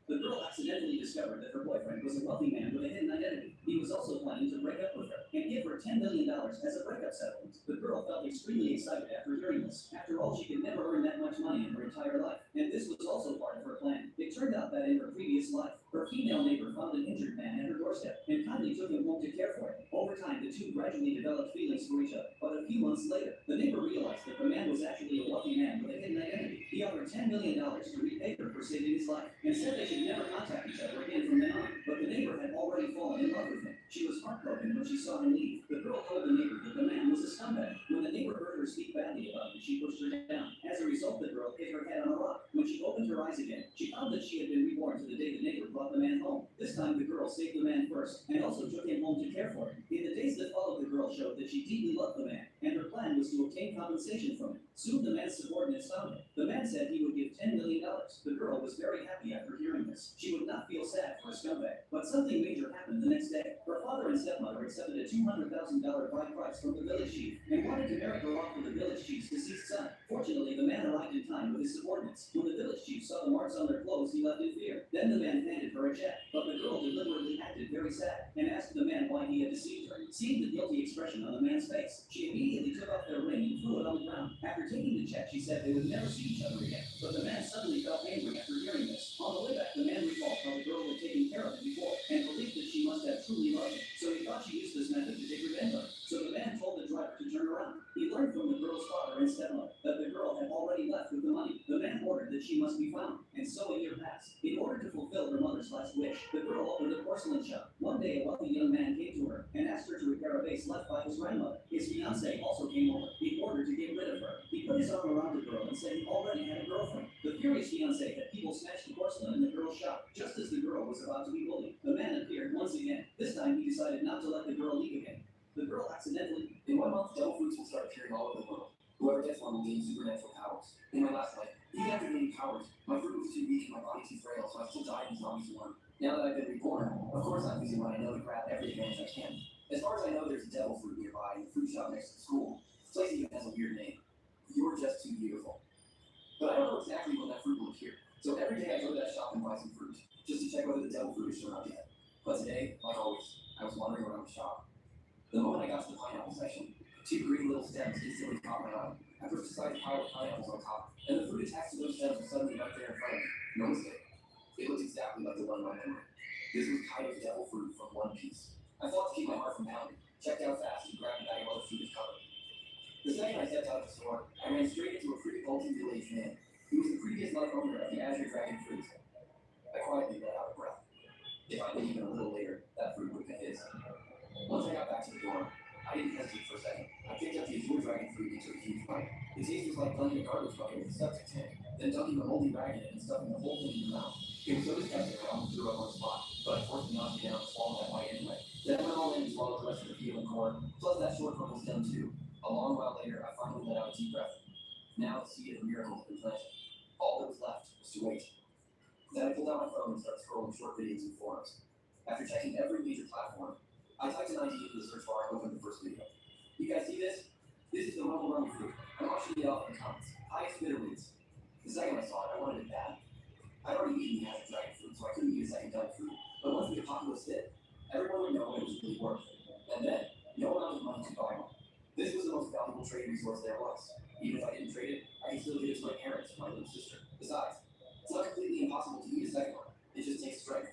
The girl accidentally discovered that her boyfriend was a wealthy man with a hidden identity. He was also planning to break up with her and give her $10 million as a breakup settlement. The girl felt extremely excited after hearing this. After all, she could never earn that much money in her entire life, and this was also part of her plan. It turned out that in her previous life, her female neighbor found an injured man at her doorstep and kindly took him home to care for him. Over time, the two gradually developed feelings for each other, but a few months later, the neighbor realized that the man was actually a wealthy man with a hidden identity. He offered $10 million to repay her for saving his life, and said they should never contact each other again from then on. But the neighbor had already fallen in love with him. She was heartbroken when she saw him leave. The girl told the neighbor that the man was a scumbag. When the neighbor heard her speak badly about him, she pushed her down. As a result, the girl hit her head on a rock. When she opened her eyes again, she found that she had been reborn to the day the neighbor brought the man home. This time, the girl saved the man first, and also took him home to care for him. In the days that followed, the girl showed that she deeply loved the man, and her plan was to obtain compensation from him. Soon the man's subordinates found him. The man said he would give $10 million. The girl was very happy after hearing this. She would not feel sad for a scumbag. But something major happened the next day. Her father and stepmother accepted a $200,000 bride price from the village chief and wanted to marry her off to the village chief's deceased son. Fortunately, the man arrived in time with his subordinates. When the village chief saw the marks on their clothes, he left in fear. Then the man handed her a check, but the girl deliberately acted very sad and asked the man why he had deceived her. Seeing the guilty expression on the man's face, she immediately took off their ring and threw it on the ground. After taking the check, she said they would never see each other again. But the man suddenly felt angry after hearing this. On the way back, the man recalled how the girl had taken care of him before and believed that she must have truly loved him. So he thought she used this method to take revenge on him. So the girl's father and stepmother, but the girl had already left with the money. The man ordered that she must be found, and so a year passed. In order to fulfill her mother's last wish, the girl opened a porcelain shop. One day, a wealthy young man came to her and asked her to repair a vase left by his grandmother. His fiancée also came over in order to get rid of her. He put his arm around the girl and said he already had a girlfriend. The furious fiancé had people snatch the porcelain in the girl's shop, just as the girl was about to be bullied. The man appeared once again. This time, he decided not to let the girl leave again. The girl accidentally. In 1 month, devil fruits will start appearing all over the world. Whoever gets one will gain supernatural powers. In my last life, even after gaining powers, my fruit was too weak and my body too frail, so I still died in zombies form. Now that I've been reborn, of course I'm using what I know to grab every advantage I can. As far as I know, there's a devil fruit nearby in the fruit shop next to the school. The place even has a weird name. You're just too beautiful. But I don't know exactly when that fruit will appear. So every day I go to that shop and buy some fruit, just to check whether the devil fruit is shown up yet. But today, like always, I was wandering around the shop. The moment I got to the pineapple section, 2 green little stems instantly caught my eye. I pushed aside the pile of pineapples on top, and the fruit attached to those stems was suddenly right there in front of me. No mistake. It looked exactly like the one in my memory. This was Kaido's devil fruit from One Piece. I fought to keep my heart from pounding, checked out fast, and grabbed a bag of other fruit to cover. The second I stepped out of the store, I ran straight into a pretty bulky middle-aged man. He was the previous life owner of the Azure Dragon fruit. I quietly let out a breath. If I'd been even a little later, that fruit would have been his. Once I got back to the dorm, I didn't hesitate for a second. I picked up the Azure Dragon fruit and took a huge bite. The taste was like dunking a garbage bucket with a septic tank, then dunking a moldy rag in it and stuffing the whole thing in your mouth. It was so disgusting I almost threw up on the spot, but I forced the nausea down and swallowed that bite anyway. Then I went all in and swallowed the rest of the peel and core, plus that short purple stem too. A long while later, I finally let out a deep breath. Now the seed of a miracle had been planted. All that was left was to wait. Then I pulled out my phone and started scrolling short videos and forums. After checking every major platform, I typed an ID into the search bar and opened the first video. You guys see this? This is the Rumble Rumble fruit. I'm auctioning it off in the comments. Highest bidder wins. The second I saw it, I wanted it bad. I'd already eaten the Azure Dragon fruit, so I couldn't eat a second done fruit. But once the apocalypse hit, everyone would know it was really worth it. And then, no amount of money could buy one. This was the most valuable trade resource there was. Even if I didn't trade it, I could still give it to my parents or my little sister. Besides, it's not completely impossible to eat a second one. It just takes strength.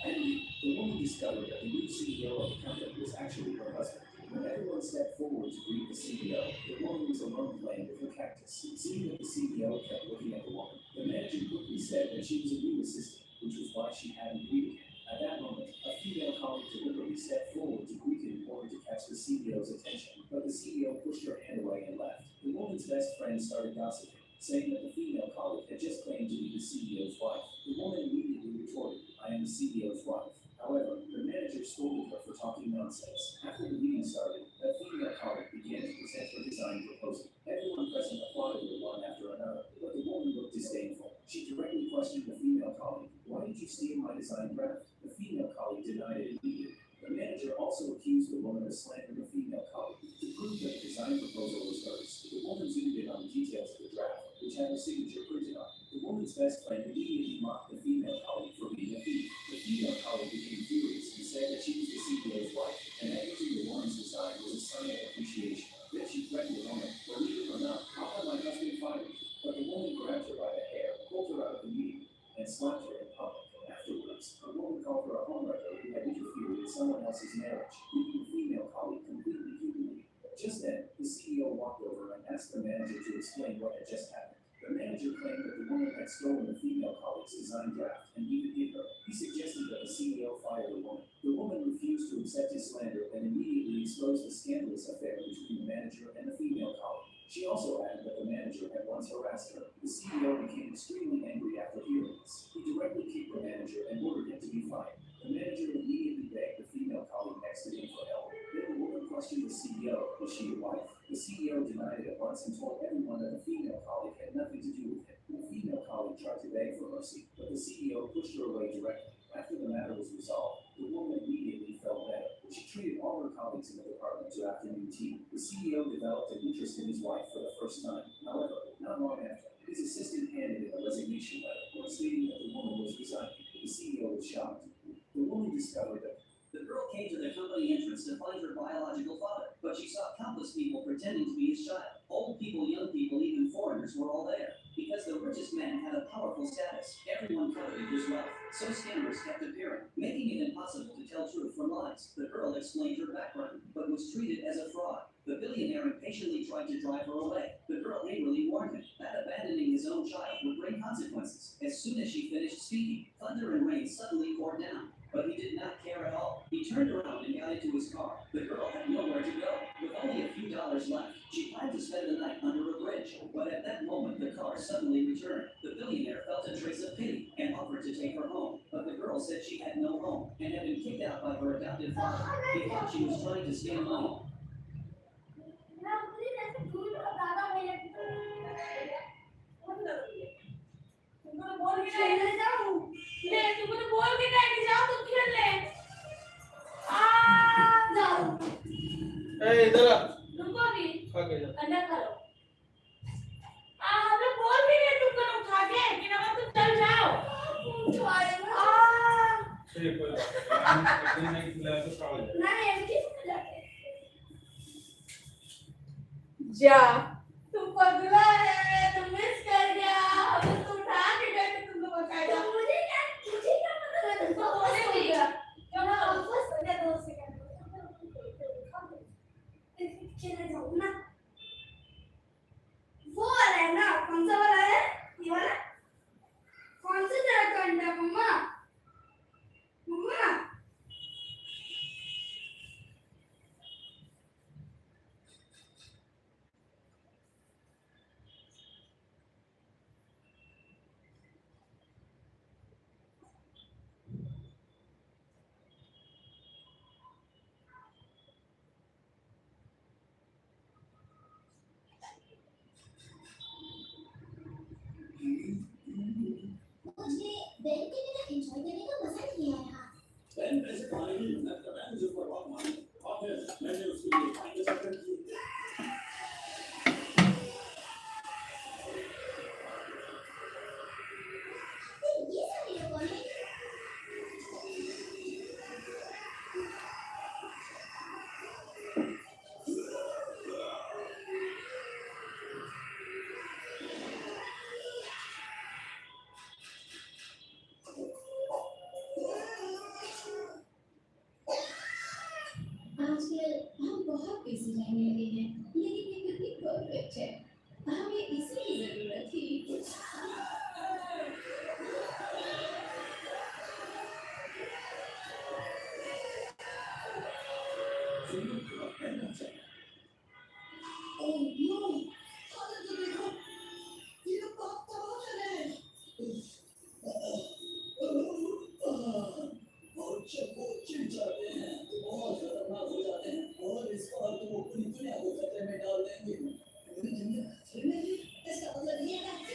And the woman discovered that the new CEO of the company was actually her husband. When everyone stepped forward to greet the CEO, the woman was alone playing with her cactus. Seeing that the CEO kept looking at the woman, the manager quickly said that she was a new assistant, which was why she hadn't greeted him. At that moment, a female colleague deliberately stepped forward to greet him in order to catch the CEO's attention, but the CEO pushed her hand away and left. The woman's best friend started gossiping, saying that the female colleague had just claimed to be the CEO's wife. The woman immediately retorted, "I am the CEO's wife." However, the manager scolded her for talking nonsense. After the meeting started, that female colleague began to present her design proposal. Everyone present applauded her one after another, but the woman looked disdainful. She directly questioned the female colleague, "Why did you steal my design draft?" The female colleague denied it immediately. The manager also accused the woman of slandering the female colleague. To prove that the design proposal was hers, the woman zoomed in on the details of the draft, which had her signature printed on it. The woman's best friend immediately mocked the female colleague for being a thief. The female colleague became furious and said that she was the CEO's wife, and that using the woman's design was a sign of appreciation. Then she threatened the woman, "Believe it or not, I'll have my husband fired." But the woman grabbed her by the hair, pulled her out of the meeting, and slapped her in public. Afterwards, the woman called her a homewrecker who had interfered in someone else's marriage, leaving the female colleague completely humiliated. Just then, the CEO walked over and asked the manager to explain what had just happened. The manager claimed that the woman had stolen the female colleague's design draft and even hit her. He suggested that the CEO fire the woman. The woman refused to accept his slander and immediately exposed the scandalous affair between the manager and the female colleague. She also added that the manager had once harassed her. The CEO became extremely angry after hearing this. He directly kicked the manager and ordered him to be fired. The manager immediately begged the female colleague next to him for help. Then the woman questioned the CEO, was she a wife? The CEO denied it at once and told everyone that the female colleague had nothing to do with him. The female colleague tried to beg for mercy, but the CEO pushed her away directly. After the matter was resolved, the woman immediately felt better. She treated all her colleagues in the department to afternoon tea. The CEO developed an interest in his wife for the first time. However, not long after, his assistant handed him a resignation letter, stating that the woman was resigning. The CEO was shocked. The woman discovered that The girl came to the company entrance to find her biological father, but she saw countless people pretending to be his child. Old people, young people, even foreigners were all there. Because the richest man had a powerful status, everyone coveted his wealth. So scammers kept appearing, making it impossible to tell truth from lies. The girl explained her background, but was treated as a fraud. The billionaire impatiently tried to drive her away. The girl angrily warned him that abandoning his own child would bring consequences. As soon as she finished speaking, thunder and rain suddenly poured down. But he did not care at all. He turned around and got into his car. The girl had nowhere to go. With only a few dollars left, she planned to spend the night under a bridge. But at that moment, the car suddenly returned. The billionaire felt a trace of pity and offered to take her home. But the girl said she had no home and had been kicked out by her adopted father. He thought she was trying to scam money. इधर आ रुको अभी खा के जा अंडा खा लो हम लोग बोल भी रहे तुमको उठा के कि ना तुम चल जाओ ठीक है कोई नहीं खिलाया तो खा ले नहीं ऐसे जाके जा तुम पगला है तुम मिस कर गया अब तुम उठा के गए तो तुमको बकायदा मुझे क्या पता है तुमको बोले भी क्यों ना वापस हो गया 2 सेकंड चले जाओ ना वो वाला है ना कौन सा वाला है ये वाला कौन सा तरह का अंडा मम्मा मम्मा मुझे बैंक के बिना एंजॉय करने का मजा नहीं आया Ben पैसे कमाने की मेहनत कर रहा है मुझे ऊपर बहुत माने और फिर मैंने उसके लिए फाइनल कर दिए ये सारे लोग कौन है आजकल हम बहुत बिजी रहने लगे हैं लेकिन ये कितनी परफेक्ट है हमें इसी की जरूरत थी ओह नो हालत तो देखो ये तो बहुत तबाह है और जब वो चिढ़ जाते हैं तो बहुत खतरनाक हो जाते हैं और इस बार तो वो पूरी दुनिया को खतरे में डाल देंगे इसका मतलब ये है कि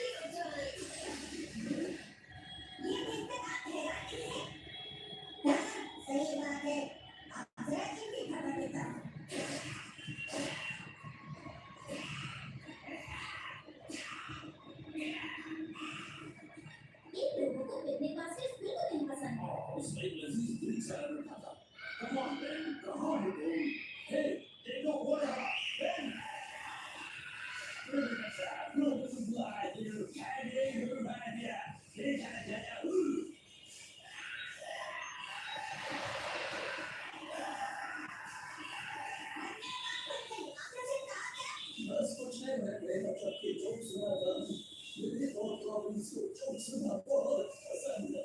सही बात है ट्रैकिंग भी खबर देता इन लोगों को पिकनिक बास्केट बिल्कुल नहीं पसंद है उसमें एक लजीज दिल सा रखा था कहाँ है कहाँ है तुम हे देखो हो रहा Ben look at that look at the blind you can't get her back yet बस कुछ नहीं मैं प्रेम सबके जोक सुना था मेरे और प्रॉब्लम्स को जोक सुना बहुत पसंद है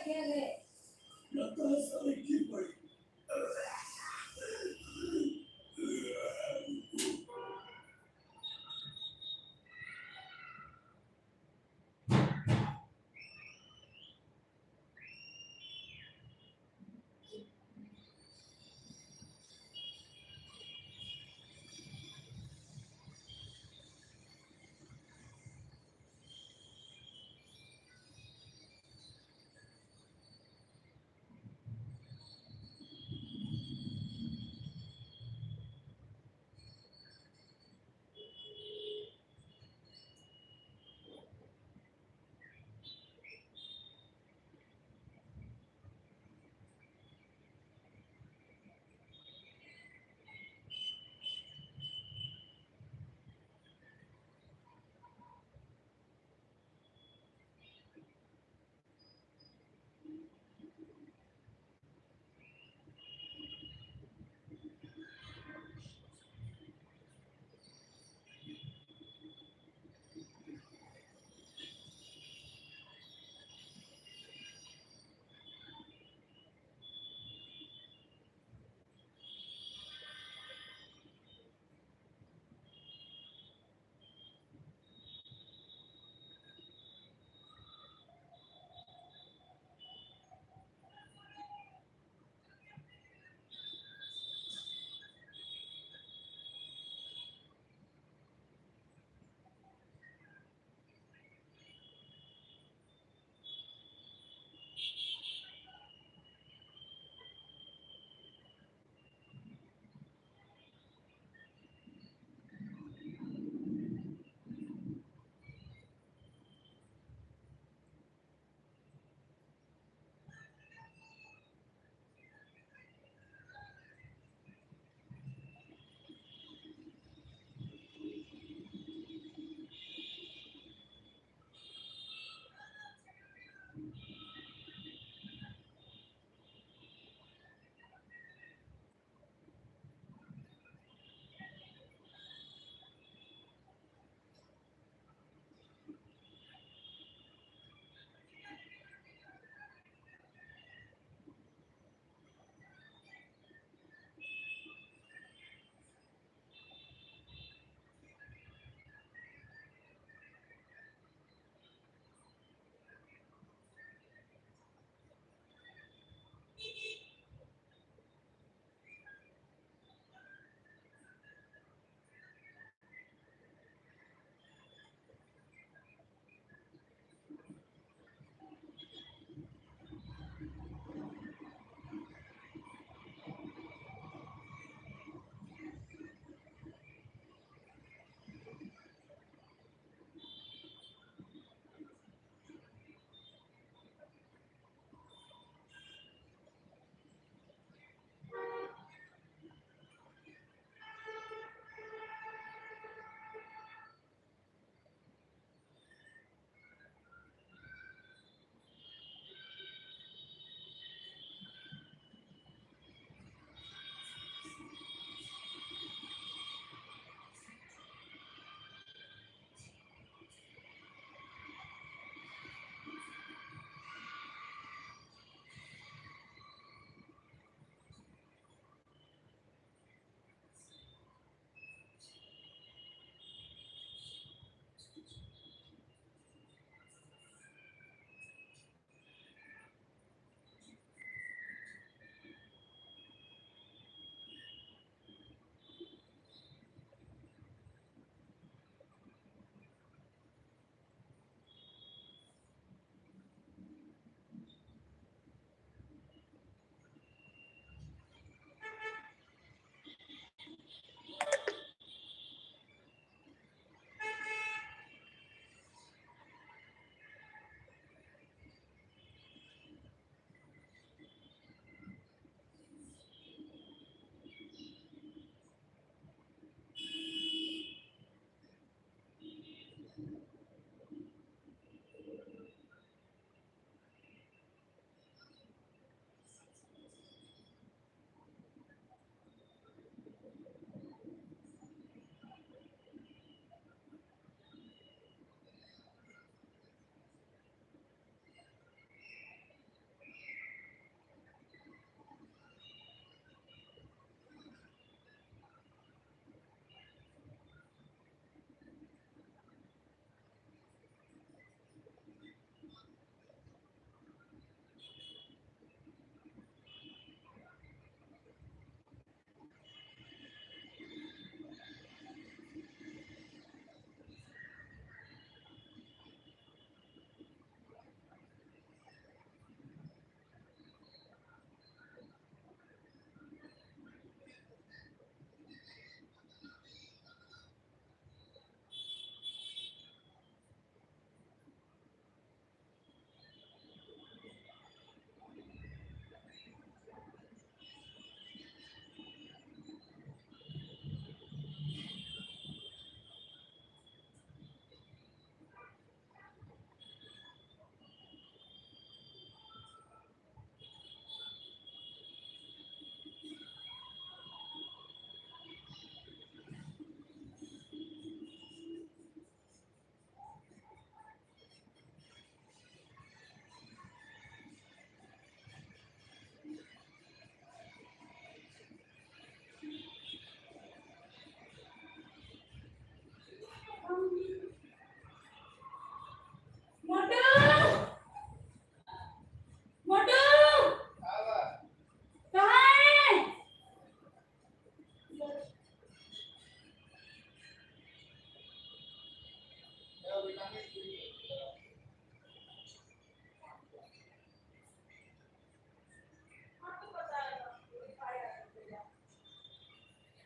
Yeah.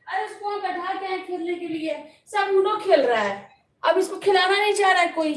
अरे उसको बैठा के खेलने के लिए, सब उनो खेल रहा है, अब इसको खिलाना नहीं चाह रहा है कोई।